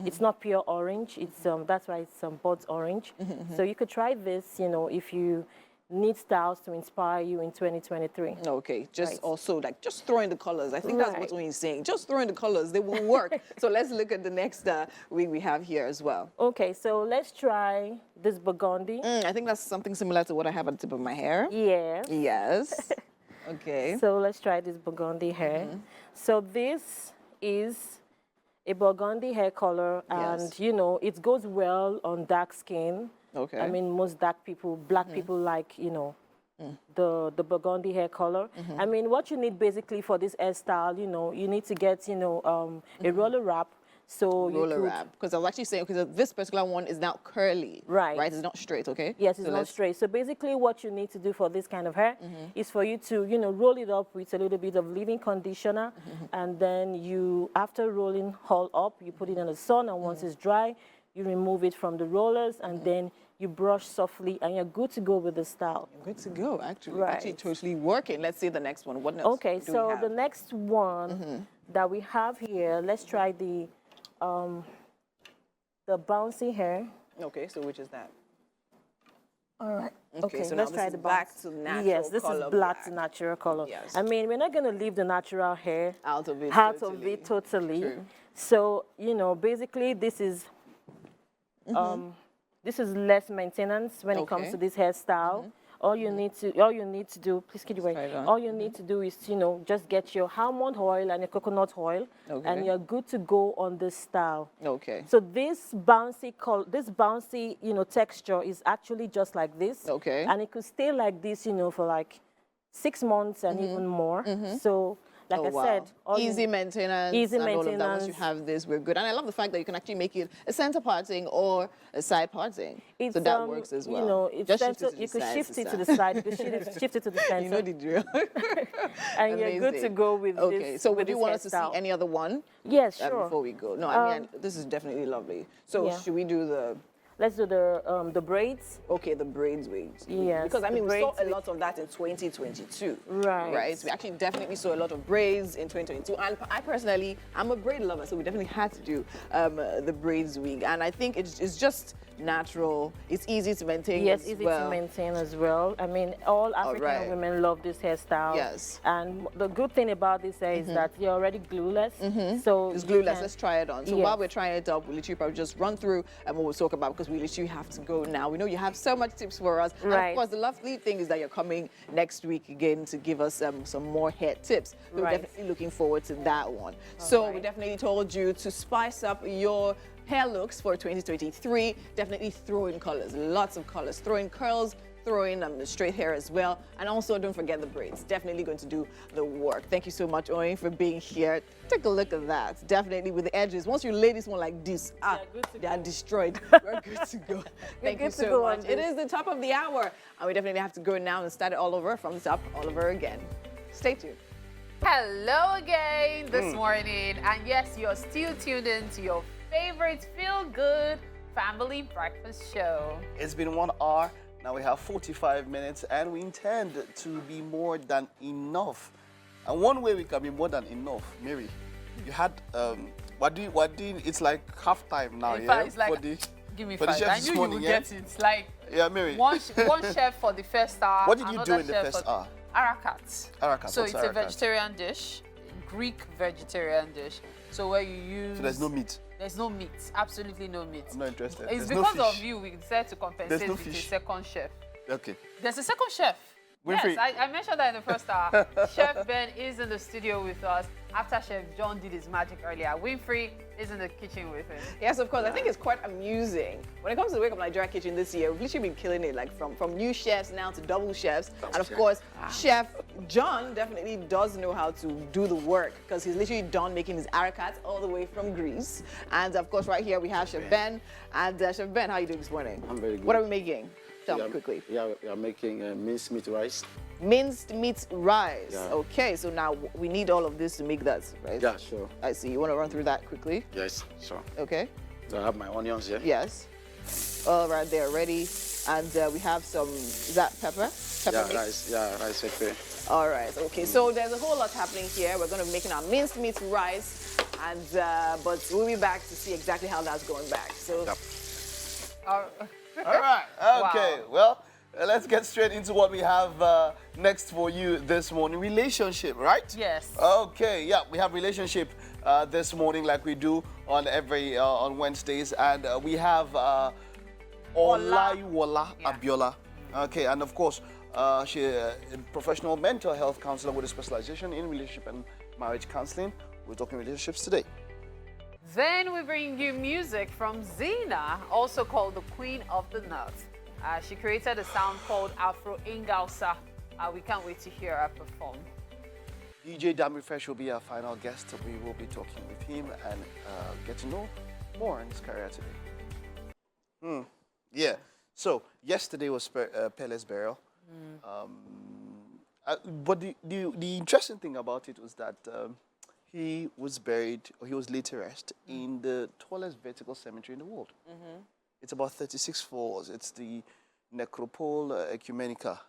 it's not pure orange. It's that's why it's burnt orange. So you could try this, if you need styles to inspire you in 2023. Okay, also just throwing the colors. I think that's what he's saying. Just throwing the colors, they will work. So let's look at the next wig we have here as well. Okay, so let's try this burgundy. I think that's something similar to what I have at the tip of my hair. Yes. Yes. Okay. So let's try this burgundy hair. So this is a burgundy hair color, and it goes well on dark skin. Okay. I mean, most dark people, black people like, the burgundy hair color. I mean, what you need basically for this hairstyle, you need to get, a roller wrap. So roller wrap. Because I was actually saying, because this particular one is now curly. Right. Right? It's not straight, okay? Yes, it's not straight. So basically what you need to do for this kind of hair is for you to, roll it up with a little bit of leave-in conditioner. And then after rolling all up, you put it in the sun. And once it's dry, you remove it from the rollers, and then you brush softly, and you're good to go with the style. You're good to go, actually. Right. Actually totally working. Let's see the next one. What else? Okay, so the next one that we have here, let's try the bouncy hair. Okay, so which is that? All right. Okay, so let's now try this the is black to natural Yes, this color is black to natural color. Yes. I mean, we're not going to leave the natural hair out of it totally. True. So, basically this is less maintenance when it comes to this hairstyle. All you need to do, please keep it away. All you need to do is, just get your almond oil and your coconut oil, and you're good to go on this style. Okay. So this bouncy texture is actually just like this. Okay. And it could stay like this, for like 6 months and even more. So, like I said, easy maintenance. Easy and maintenance. All of that. Once you have this, we're good. And I love the fact that you can actually make it a center parting or a side parting. So that works as well. You could shift it to the side. You could shift it to the center. You know the drill. And you're good to go with this. Okay, so would you want us to see any other one? Yes, sure. Before we go. No, I mean, this is definitely lovely. So should we do the... Let's do the braids. Okay, the braids wigs. Yes. Because I mean, we saw a lot of that in 2022. Right. Right. We actually definitely saw a lot of braids in 2022. And I personally, I'm a braid lover, so we definitely had to do the braids wig. And I think it's just natural. It's easy to maintain. Yes, easy to maintain as well. I mean, all African women love this hairstyle. Yes. And the good thing about this hair is that you're already glueless. So it's glueless. Let's try it on. So while we're trying it up, we'll literally probably just run through and what we'll talk about, because we literally have to go now. We know you have so much tips for us. And of course, the lovely thing is that you're coming next week again to give us some more hair tips. We're definitely looking forward to that one. So we definitely told you to spice up your hair looks for 2023. Definitely throw in colors, lots of colors. Throw in curls, throw in the straight hair as well. And also don't forget the braids. Definitely going to do the work. Thank you so much, Owen, for being here. Take a look at that. Definitely with the edges. Once you lay this one like this, they are destroyed. We're good to go. Thank you so much. It is the top of the hour. And we definitely have to go now and start it all over from the top, all over again. Stay tuned. Hello again this morning. And yes, you're still tuned in to your favorite feel-good family breakfast show. It's been 1 hour. Now we have 45 minutes, and we intend to be more than enough. And one way we can be more than enough, Mary, you had it's like half time now. In fact, it's like, give me 5. I knew you would get it. Like, Mary. One chef for the first hour. What did you do in the first hour? Arakat. So it's a vegetarian dish, Greek vegetarian dish. So where you use... So there's no meat? There's no meat. Absolutely no meat. I'm not interested. It's there's because no of you we decided to compensate with a second chef. Okay. There's a second chef. Winfrey. Yes, I mentioned that in the first hour. Chef Ben is in the studio with us. after Chef John did his magic earlier, Winfrey is in the kitchen with him. Yes, of course. I think it's quite amusing. When it comes to the Wake Up Nigeria kitchen this year, we've literally been killing it, like from new chefs now to double chefs. And of course, Chef John definitely does know how to do the work because he's literally done making his arakat all the way from Greece. And of course, right here we have Chef Ben. And Chef Ben, how are you doing this morning? I'm very good. What are we making? Tell me quickly. Yeah, we are making minced meat rice. Minced meat rice. Yeah. Okay, so now we need all of this to make that, right? Yeah, sure. I see. You want to run through that quickly? Yes, sure. Okay. So I have my onions here. Yes. All right, they're ready. And we have some, is that pepper? Pepper mix? Rice pepper. All right, okay. So there's a whole lot happening here. We're going to be making our minced meat rice. And, but we'll be back to see exactly how that's going back. So. Yep. All right. Okay. Wow. Well, let's get straight into what we have next for you this morning. Relationship, right? Yes. Okay. Yeah, we have relationship this morning, like we do on on Wednesdays, and we have Olaiwola Abiola. Okay, and of course, she's a professional mental health counselor with a specialization in relationship and marriage counseling. We're talking relationships today. Then we bring you music from Zina, also called the Queen of the North. She created a sound called Afro Ingausa. We can't wait to hear her perform. DJ Damri Fresh will be our final guest. We will be talking with him and get to know more in his career today. Yeah. So yesterday was Pele's burial. But the interesting thing about it was that he was buried, or he was laid to rest in the tallest vertical cemetery in the world. It's about 36 floors. It's the Necropole Ecumenica.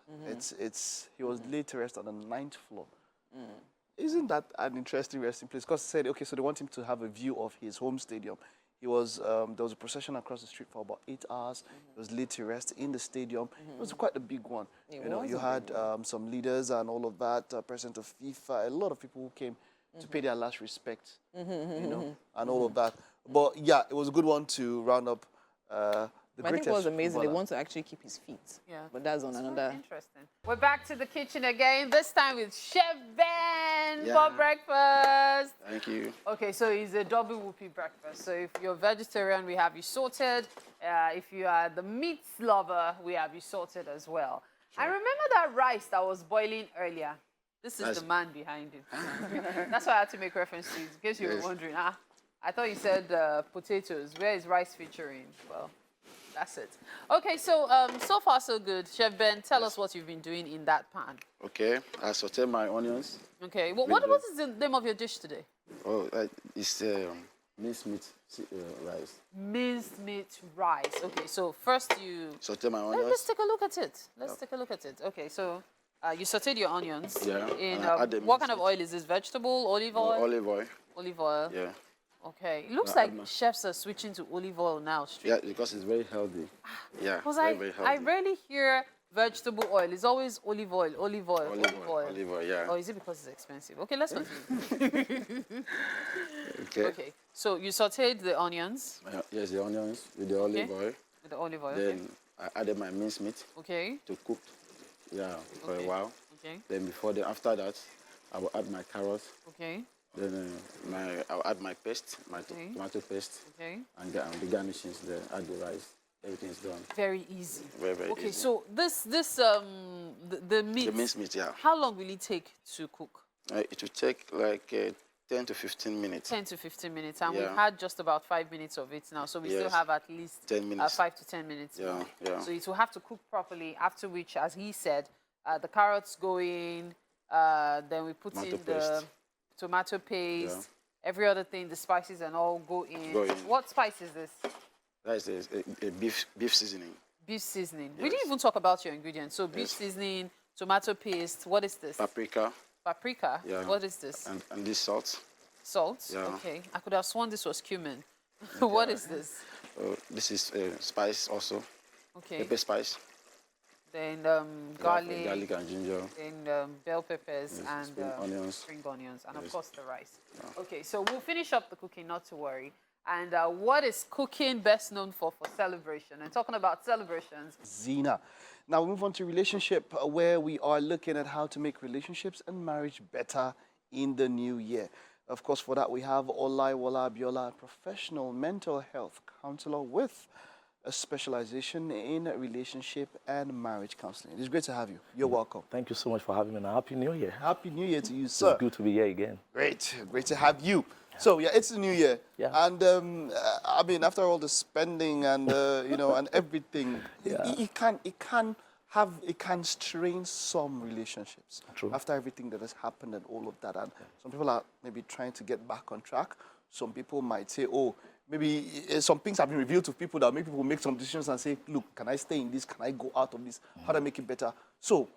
He was laid to rest on the 9th floor. Isn't that an interesting resting place? Because they said, okay, so they want him to have a view of his home stadium. He was, there was a procession across the street for about 8 hours. He was laid to rest in the stadium. It was quite a big one. You had some leaders and all of that, president of FIFA, a lot of people who came to pay their last respect, and all of that. But yeah, it was a good one to round up the I think it was amazing. footballer. They want to actually keep his feet. Yeah. But that's on another. Interesting. We're back to the kitchen again, this time with Chef Ben Yeah. for breakfast. Thank you. Okay, so it's a double whoopie breakfast. So if you're vegetarian, we have you sorted. If you are the meat lover, we have you sorted as well. I remember that rice that was boiling earlier. This is the man behind it. That's why I had to make reference to it, in case you were wondering. I thought you said potatoes. Where is rice featuring? Well, that's it. Okay, so so far so good. Chef Ben, tell us what you've been doing in that pan. Okay, I sauteed my onions. Okay, well, what is the name of your dish today? Oh, it's minced meat rice. Minced meat rice. Okay, so first you... Saute my onions. Let's take a look at it. Let's take a look at it. Okay, so you sauteed your onions. Yeah. In add the what kind minced of oil is this? Vegetable, olive oil? Olive oil. Olive oil. Yeah. Okay. It looks like chefs are switching to olive oil now. Yeah, because it's very healthy. Yeah, Because very healthy. I rarely hear vegetable oil. It's always olive oil, olive oil, Olive oil, yeah. Or is it because it's expensive? Okay, let's continue. Okay. Okay. So you sauteed the onions. Yes, the onions with the olive oil. With the olive oil. Then I added my minced meat. Okay. To cook. Yeah, for a while. Okay. Then after that, I will add my carrots. Okay. Then I'll add my paste, my tomato paste. Okay. And the garnishes. Then add the rice. Everything's done. Very easy. Very easy. Okay, so the meat. The minced meat, yeah. How long will it take to cook? It will take like 10 to 15 minutes. 10 to 15 minutes, and Yeah. we've had just about 5 minutes of it now, so we still Yes. have at least 10 minutes. 5 to 10 minutes. Yeah, more. yeah. So it will have to cook properly. After which, as he said, the carrots go in. Then we put Tomato in the paste. tomato paste. Every other thing, the spices and all go in. Go in. What spice is this? That is a beef seasoning. Beef seasoning. We didn't even talk about your ingredients. So beef seasoning, tomato paste. What is this? Paprika. Paprika. Yeah. What is this? And this salt. Salt. Yeah. Okay. I could have sworn this was cumin. What is this? This is spice also. Okay. Pepper spice. Then garlic. Garlic and ginger. Then bell peppers and spring onions. And of course the rice. Yeah. Okay, so we'll finish up the cooking, not to worry. And what is cooking best known for celebration? And talking about celebrations. Zina. Now we move on to relationship, where we are looking at how to make relationships and marriage better in the new year. Of course, for that, we have Olaiwola Abiola, a professional mental health counselor with a specialization in relationship and marriage counseling. It's great to have you. You're welcome. Thank you so much for having me, and Happy New Year. Happy New Year to you, sir. It's good to be here again. Great. Great to have you. So, yeah, it's the new year. Yeah. And, I mean, after all the spending and, you know, and everything, it can strain some relationships. True. After everything that has happened and all of that. And some people are maybe trying to get back on track. Some people might say, oh, maybe some things have been revealed to people that make people make some decisions and say, look, can I stay in this? Can I go out of this? How do I make it better? So,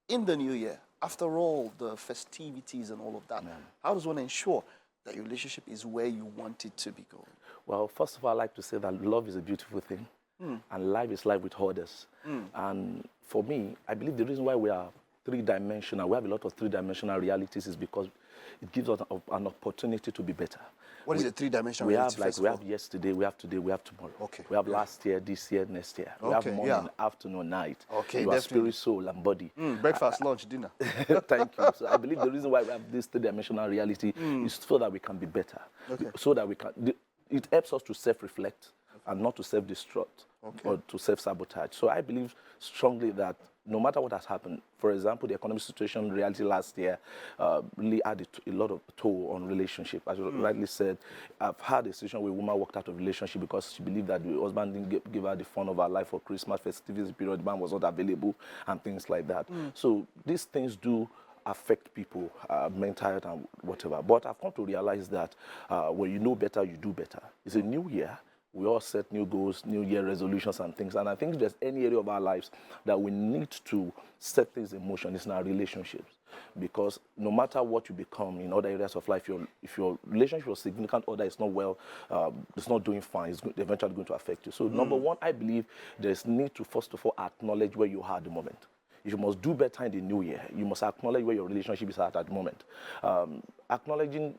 in the new year, after all the festivities and all of that, how does one ensure that your relationship is where you want it to be going? Well, first of all, I like to say that love is a beautiful thing, and life is life with others. And for me, I believe the reason why we are three-dimensional, we have a lot of three-dimensional realities is because it gives us an opportunity to be better. What is a three-dimensional reality? We have yesterday, we have today, we have tomorrow. Okay. We have last year, this year, next year. We have morning, afternoon, night. Okay, you have spirit, soul, and body. Breakfast, lunch, dinner. Thank you. So I believe the reason why we have this three-dimensional reality is so that we can be better. Okay. So that we can. It helps us to self-reflect and not to self-destruct or to self-sabotage. So I believe strongly that no matter what has happened, for example, the economic situation reality last year really had a lot of toll on relationship. As you rightly said, I've had a situation where a woman walked out of a relationship because she believed that the husband didn't give her the fun of her life for Christmas, festivities period, the man was not available, and things like that. So these things do affect people, mental health and whatever. But I've come to realize that when you know better, you do better. It's a new year. We all set new goals, new year resolutions and things. And I think if there's any area of our lives that we need to set things in motion, it's in our relationships. Because no matter what you become in other areas of life, if your relationship with significant other is not well, it's not doing fine, it's eventually going to affect you. So number one, I believe there's need to first of all acknowledge where you are at the moment. If you must do better in the new year, you must acknowledge where your relationship is at the moment. The acknowledgement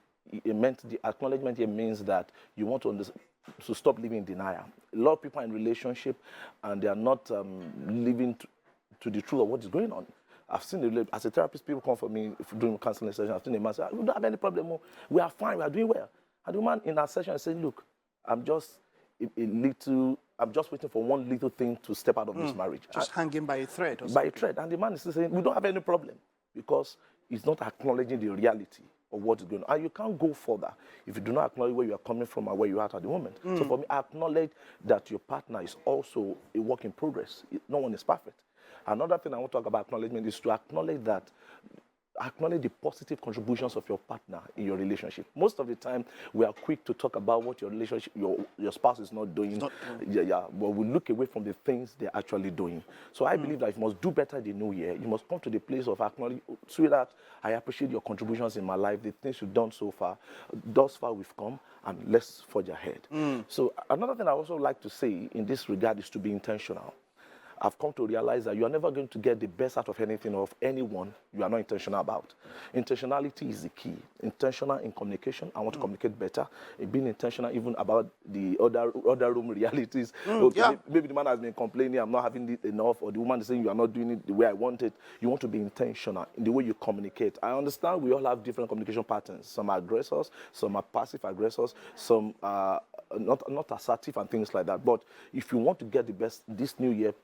here means that you want to stop living in denial. A lot of people are in relationship and they are not living to the truth of what is going on. I've seen, as a therapist, people come for me during counseling session. I've seen a man say, we don't have any problem. We are fine. We are doing well. And the man in our session said, look, I'm just waiting for one little thing to step out of this marriage. Just hanging by a thread. By a thread. And the man is still saying, we don't have any problem because he's not acknowledging the reality of what is going on. And you can't go further if you do not acknowledge where you are coming from and where you are at the moment. So for me, acknowledge that your partner is also a work in progress. No one is perfect. Another thing I want to talk about acknowledgement is to acknowledge the positive contributions of your partner in your relationship. Most of the time, we are quick to talk about what your relationship, your spouse is not doing. But we look away from the things they're actually doing. So I believe that if you must do better the new year, you must come to the place of acknowledging, sweetheart, I appreciate your contributions in my life, the things you've done so far. Thus far we've come, and let's forge ahead. So another thing I also like to say in this regard is to be intentional. I've come to realize that you are never going to get the best out of anything or of anyone you are not intentional about. Intentionality is the key. Intentional in communication. I want to communicate better. Being intentional even about the other room realities. Maybe the man has been complaining, I'm not having it enough, or the woman is saying you are not doing it the way I want it. You want to be intentional in the way you communicate. I understand we all have different communication patterns. Some are aggressors, some are passive aggressors, some are not assertive and things like that. But if you want to get the best this new year,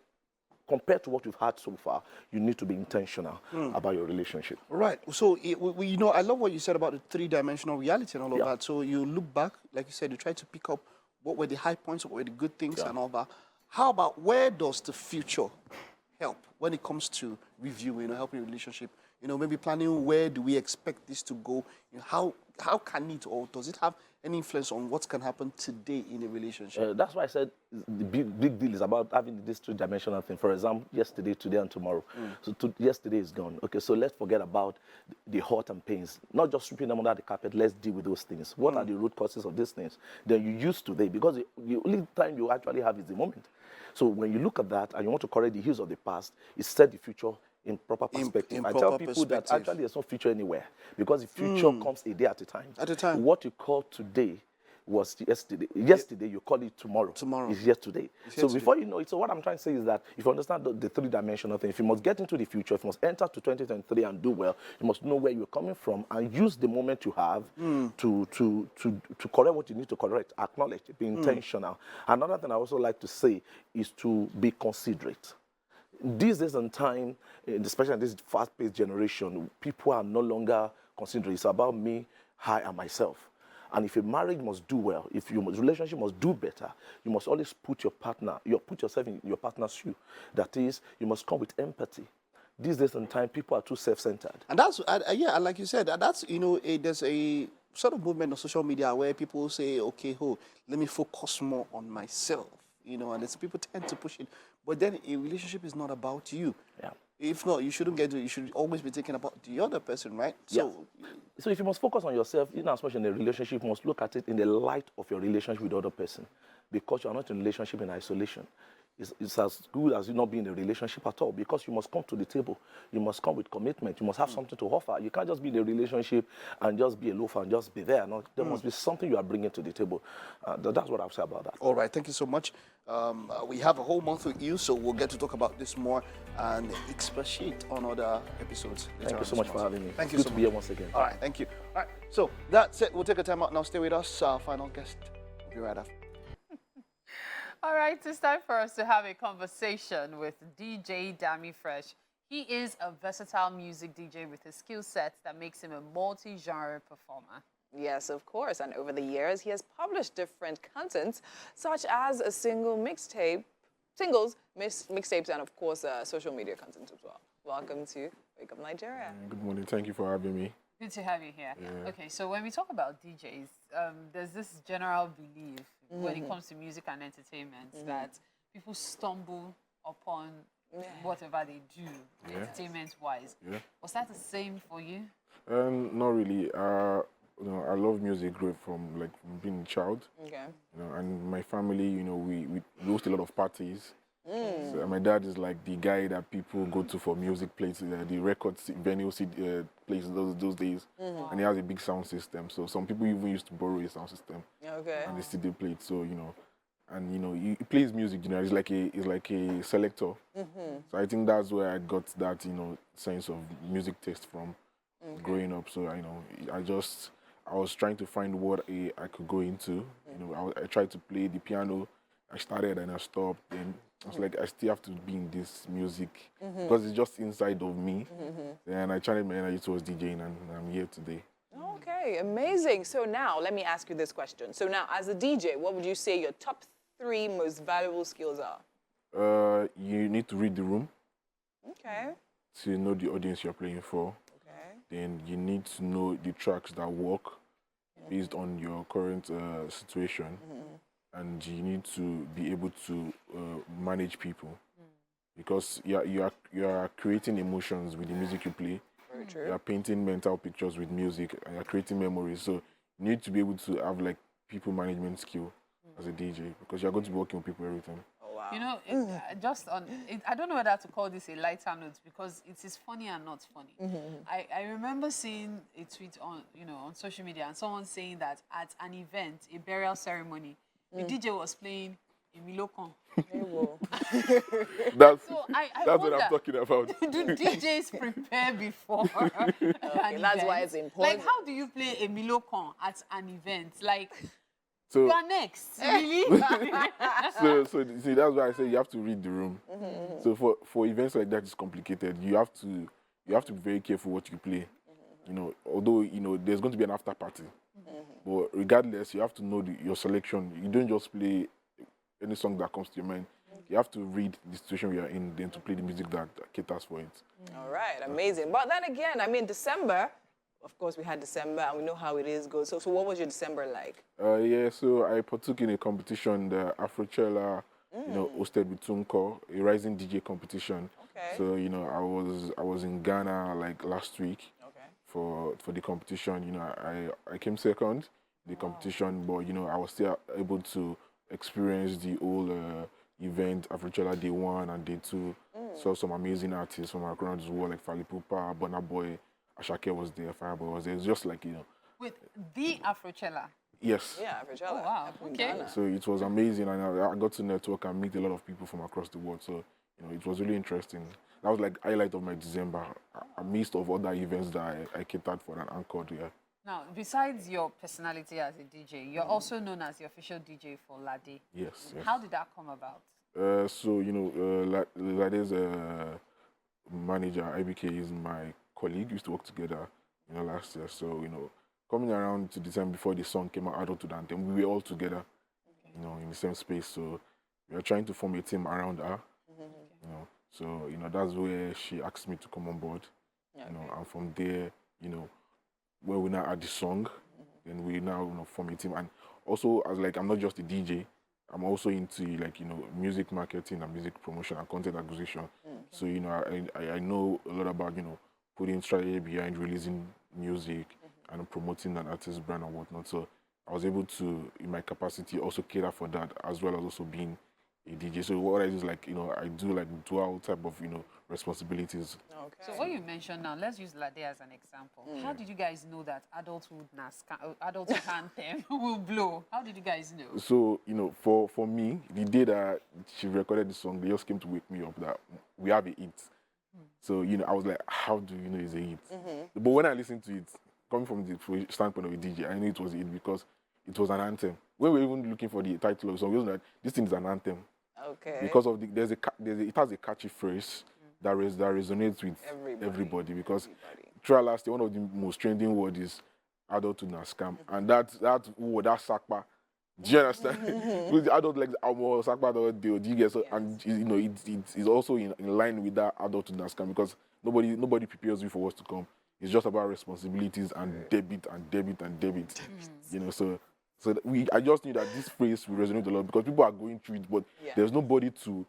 compared to what you've had so far, you need to be intentional about your relationship. Right. So, you know, I love what you said about the three-dimensional reality and all of that. So you look back, like you said, you try to pick up what were the high points, what were the good things and all that. How about where does the future help when it comes to reviewing or helping a relationship? You know, maybe planning where do we expect this to go? You know, how can it, or does it have any influence on what can happen today in a relationship? That's why I said the big deal is about having this two-dimensional thing. For example, yesterday, today, and tomorrow. So yesterday is gone. Okay, so let's forget about the hurt and pains. Not just sweeping them under the carpet. Let's deal with those things. What are the root causes of these things? Then you use today, because the only time you actually have is the moment. So when you look at that and you want to correct the ills of the past, it set the future in proper perspective. I tell people that actually there's no future anywhere, because the future comes a day at a time. What you call today was yesterday. Yesterday, you call it tomorrow. Tomorrow. It's yesterday. It's So yesterday. before you know it, so what I'm trying to say is that if you understand the three-dimensional thing, if you must get into the future, if you must enter to 2023 and do well, you must know where you're coming from and use the moment you have to correct what you need to correct, acknowledge, be intentional. Another thing I also like to say is to be considerate. These days and time, especially in this fast-paced generation, people are no longer considerate. It's about me, I, and myself. And if a marriage must do well, if your relationship must do better, you must always put put yourself in your partner's shoe. That is, you must come with empathy. These days and time, people are too self-centered. And that's, yeah, like you said, that's, there's a sort of movement on social media where people say, okay, let me focus more on myself, and there's people tend to push it. But then a relationship is not about you. Yeah. If not, you shouldn't get to it. You should always be thinking about the other person, right? So if you must focus on yourself, in as much in a relationship, you must look at it in the light of your relationship with the other person. Because you are not in a relationship in isolation. It's as good as you not being in a relationship at all, because you must come to the table. You must come with commitment. You must have something to offer. You can't just be in a relationship and just be a loafer and just be there. No, there must be something you are bringing to the table. That's what I'll say about that. All right, thank you so much. We have a whole month with you, so we'll get to talk about this more and expatiate on other episodes. Thank you so much for having me. Thank you Good so to much. be here once again. All right, thank you. All right, so that's it. We'll take a time out now. Stay with us. Our final guest will be right after. All right, it's time for us to have a conversation with DJ Dami Fresh. He is a versatile music DJ with a skill set that makes him a multi-genre performer. Yes, of course. And over the years, he has published different contents, such as a singles, mixtapes, and of course, social media content as well. Welcome to Wake Up Nigeria. Good morning. Thank you for having me. Good to have you here. Yeah. Okay, so when we talk about DJs, there's this general belief when it comes to music and entertainment that people stumble upon whatever they do, entertainment-wise. Yeah. Was that the same for you? Not really. I love music grew from being a child. Okay. And my family, we host a lot of parties. So my dad is like the guy that people go to for music places, the record venue places those days. And he has a big sound system. So some people even used to borrow his sound system. Okay. And they still play it. So he plays music. He's like a selector. So I think that's where I got that sense of music taste from growing up. So I was trying to find what I could go into. I tried to play the piano. I started and I stopped. Then I was like, I still have to be in this music because it's just inside of me. And I channeled my energy towards DJing, and I'm here today. Okay, amazing. So now, let me ask you this question. So now, as a DJ, what would you say your top 3 most valuable skills are? You need to read the room. Okay. To know the audience you're playing for. Okay. Then you need to know the tracks that work based on your current situation. And you need to be able to manage people because you are creating emotions with the music you play. Very true. You are painting mental pictures with music, and you're creating memories. So you need to be able to have people management skill as a DJ because you're going to be working with people every time. Oh wow. You know, I don't know whether to call this a lighter note because it is funny and not funny. I remember seeing a tweet on social media and someone saying that at an event, a burial ceremony, the DJ was playing Emilio Con. That's So I what I'm talking about. Do DJs prepare before? Okay, that's why it's important. Like, how do you play Emilio Con at an event? Like, So, you are next, really? so see, that's why I say you have to read the room. So for events like that, it's complicated. You have to be very careful what you play. Although there's going to be an after party. But regardless, you have to know your selection. You don't just play any song that comes to your mind. You have to read the situation you are in, then to play the music that caters for it. All right, amazing. But then again, December, of course, we had December, and we know how it is goes. So what was your December like? So I partook in a competition, the Afrochella, hosted with Tunko, a rising DJ competition. Okay. So I was in Ghana last week. For the competition, I came second in the competition, but I was still able to experience the whole event, Afrochella Day 1 and Day 2. Saw some amazing artists from around the world like Fally Ipupa, Burna Boy, Ashake was there, Fireboy was there. It's just With the Afrochella. Yes. Yeah, Afrochella. Oh, wow. Up in Okay. Ghana. So it was amazing, and I got to network and meet a lot of people from across the world. So it was really interesting. That was like highlight of my December, amidst of other events that I catered for and anchored. Yeah. Now, besides your personality as a DJ, you're also known as the official DJ for Lade. Yes. How did that come about? So Lade's manager IBK is my colleague. We used to work together, last year. So coming around to the time before the song came out, Adult to the Anthem, we were all together, in the same space. So we were trying to form a team around her. So that's where she asked me to come on board. And from there, where we now add the song, then we now form a team. And also, as I'm not just a DJ. I'm also into music marketing and music promotion and content acquisition. So I know a lot about putting strategy behind releasing music and promoting an artist brand and whatnot. So I was able to, in my capacity, also cater for that, as well as also being a DJ. So what I do is I do dual type of responsibilities. Okay. So what you mentioned now, let's use Lade as an example. How did you guys know that adulthood anthem will blow? How did you guys know? So for me, the day that she recorded the song, they just came to wake me up that we have a hit. So I was like, how do you know it's a hit? But when I listened to it, coming from the standpoint of a DJ, I knew it was a hit because it was an anthem. When we were even looking for the title of the song, we was like, this thing is an anthem. Okay. Because of it has a catchy phrase that resonates with everybody. Because throughout last year, one of the most trending words is adulthood na scam, and that word, that sakpa. Do you understand? With the adult sakpa do you get so, and it's also in line with that adulthood na scam because nobody prepares you for what's to come. It's just about responsibilities and debit and debit and debit. I just knew that this phrase will resonate a lot because people are going through it, but there's nobody to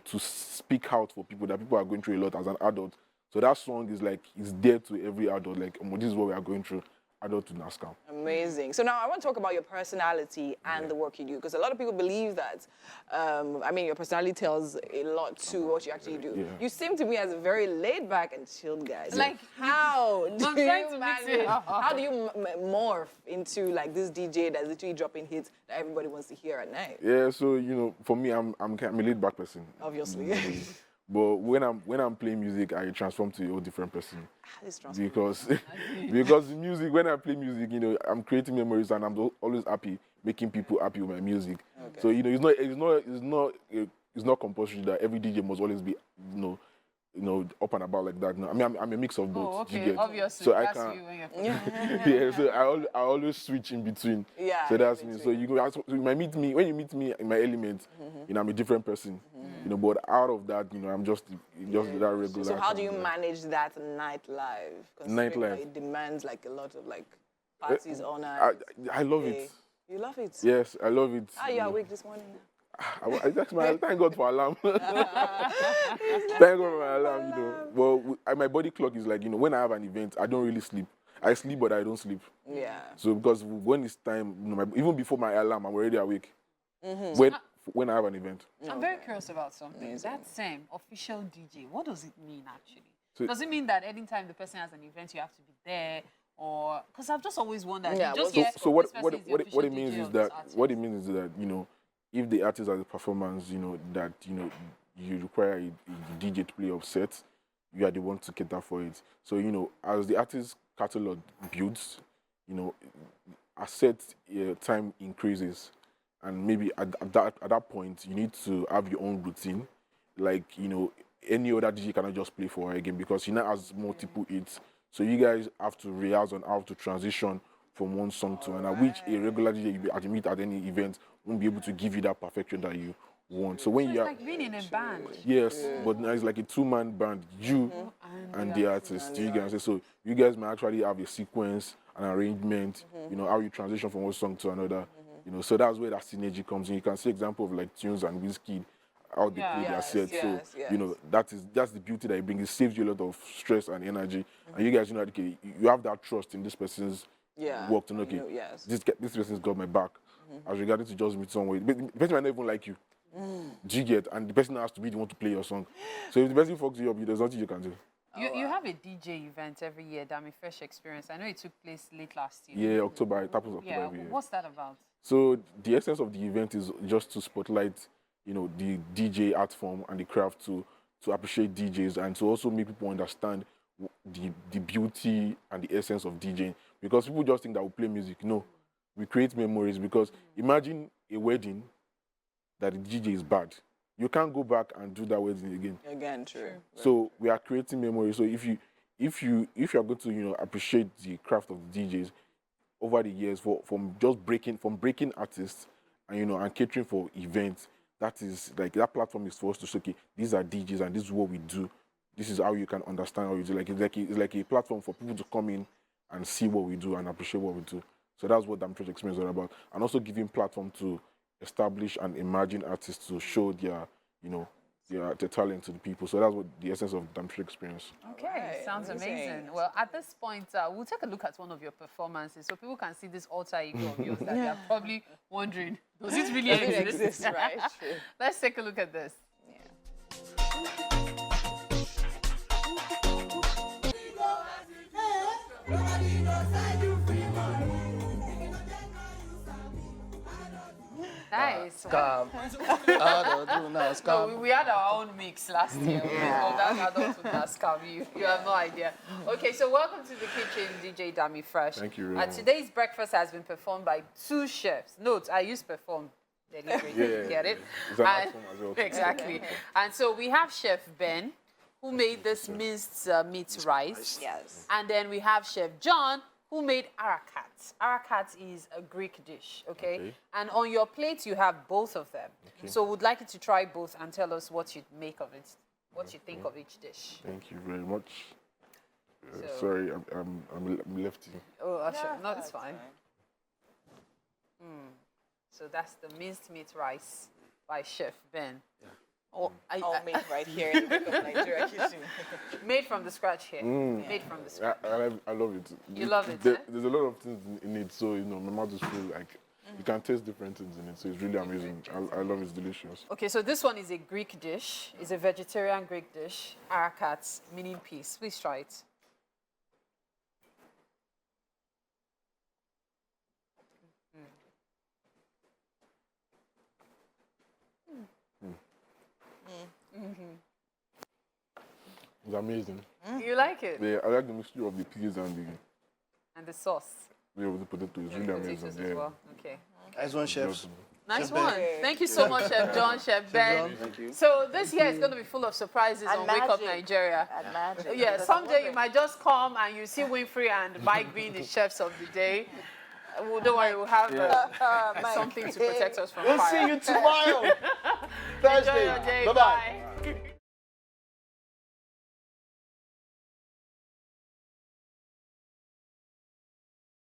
to speak out for people that people are going through a lot as an adult. So that song is it's there to every adult. This is what we are going through. Adult to NASCAR. Amazing. So now I want to talk about your personality and the work you do, because a lot of people believe that, your personality tells a lot to what you actually do. Yeah. You seem to me as a very laid back and chilled guy. So Like, how do trying to you mix manage? it up. How do you morph into this DJ that's literally dropping hits that everybody wants to hear at night? Yeah. So for me, I'm a laid back person. Obviously. But when I'm playing music, I transform to a whole different person. Because music, when I play music, I'm creating memories and I'm always happy, making people happy with my music. Okay. So it's not compulsory that every DJ must always be up and about like that. No, I'm a mix of both. Oh, okay. You get? Obviously, so that's I can, you when you're yeah. So I always switch in between. Yeah. So that's me. So when you meet me in my element, I'm a different person. But out of that, I'm just that regular. So how do you manage that nightlife? Nightlife. It demands a lot of parties all night. I love it. You love it? Yes, I love it. Are you awake this morning now? Thank God for alarm. Thank God for my alarm, But my body clock is when I have an event, I don't really sleep. I sleep, but I don't sleep. Yeah. So because when it's time, even before my alarm, I'm already awake. When I have an event. I'm very curious about something. Amazing. That same official DJ, what does it mean actually? So, does it mean that anytime the person has an event, you have to be there? Or because I've just always wondered. Yeah, what it means is that if the artist has a performance, that you require a DJ to play off set, you are the one to cater for it. So as the artist catalog builds, a set time increases. And maybe at that point, you need to have your own routine. Any other DJ cannot just play for her again because she now has multiple hits. So you guys have to rehearse on how to transition from one song to another, which a regular DJ you meet at any event won't be able to give you that perfection that you want. So when it's like being in a band. Yes, but now it's like a two-man band, you and the artist. You guys, so you guys might actually have a sequence, an arrangement, how you transition from one song to another. So that's where that synergy comes in. You can see example of Tunes and Wizkid, how they play their set. That's the beauty that it brings. It saves you a lot of stress and energy. And you guys that you have that trust in this person's work to know, this person's got my back. As regarding to just meet someone, the person might not even like you. Do you get? And the person has to be the one to play your song. So if the person fucks you up, there's nothing you can do. You have a DJ event every year, Dami Fresh Experience. I know it took place late last year. Yeah, October. It happens October every year. What's that about? So the essence of the event is just to spotlight, the DJ art form and the craft to appreciate DJs and to also make people understand the beauty and the essence of DJing. Because people just think that we play music. No, we create memories. Because imagine a wedding that the DJ is bad. You can't go back and do that wedding again. Again, true. So we are creating memories. So if you are going to appreciate the craft of the DJs over the years from breaking artists and catering for events, that is like that platform is for us to say, okay, these are DJs and this is what we do. This is how you can understand how you do. It's like a platform for people to come in and see what we do and appreciate what we do. So that's what Dami Fresh Experience is all about, and also giving platform to establish and emerging artists to show their talent to the people. So that's what the essence of Dami Fresh Experience. Okay, sounds amazing. Well, at this point, we'll take a look at one of your performances so people can see this alter ego of yours that they are probably wondering, does it really exist? Right? True. Let's take a look at this. Nice. Scam. No, we had our own mix last year. Oh, that adult would not scam you. You have no idea. Okay, so welcome to the kitchen, DJ Dami Fresh. Thank you very much. Today's breakfast has been performed by 2 chefs. Note, I use perform. Deliberate. Get it? It's an art form as well. Exactly. And so we have Chef Ben, who made this minced meat rice. Yes. And then we have Chef John, who made arakat. Arakat is a Greek dish, okay? And on your plate, you have both of them. Okay. So we'd like you to try both and tell us what you make of it, what you think of each dish. Thank you very much. Sorry, I'm lefty. Oh, no, it's fine. So that's the minced meat rice by Chef Ben. Yeah. All made right here in the Wake Up Nigeria kitchen. Made from the scratch here. Made from the scratch. I love it. You love it, There's a lot of things in it, so my mouth just feels like you can taste different things in it. So it's really amazing. I love it. It's delicious. Okay, so this one is a Greek dish. It's a vegetarian Greek dish. Arakat, meaning peace. Please try it. It's amazing. You like it? Yeah, I like the mixture of the peas and the sauce. Yeah, with the potato. It's really amazing. As well. Okay. Nice one, chefs. Nice one. Thank you so much, Chef John, Chef Ben. Thank you. So this year is going to be full of surprises on Wake Up Nigeria. And magic. Yeah, someday you might just come and you see Winfrey and Mike being the chefs of the day. Well, don't worry, we'll have something to protect us from fire. We'll see you tomorrow. Thursday. Enjoy your day. Bye-bye.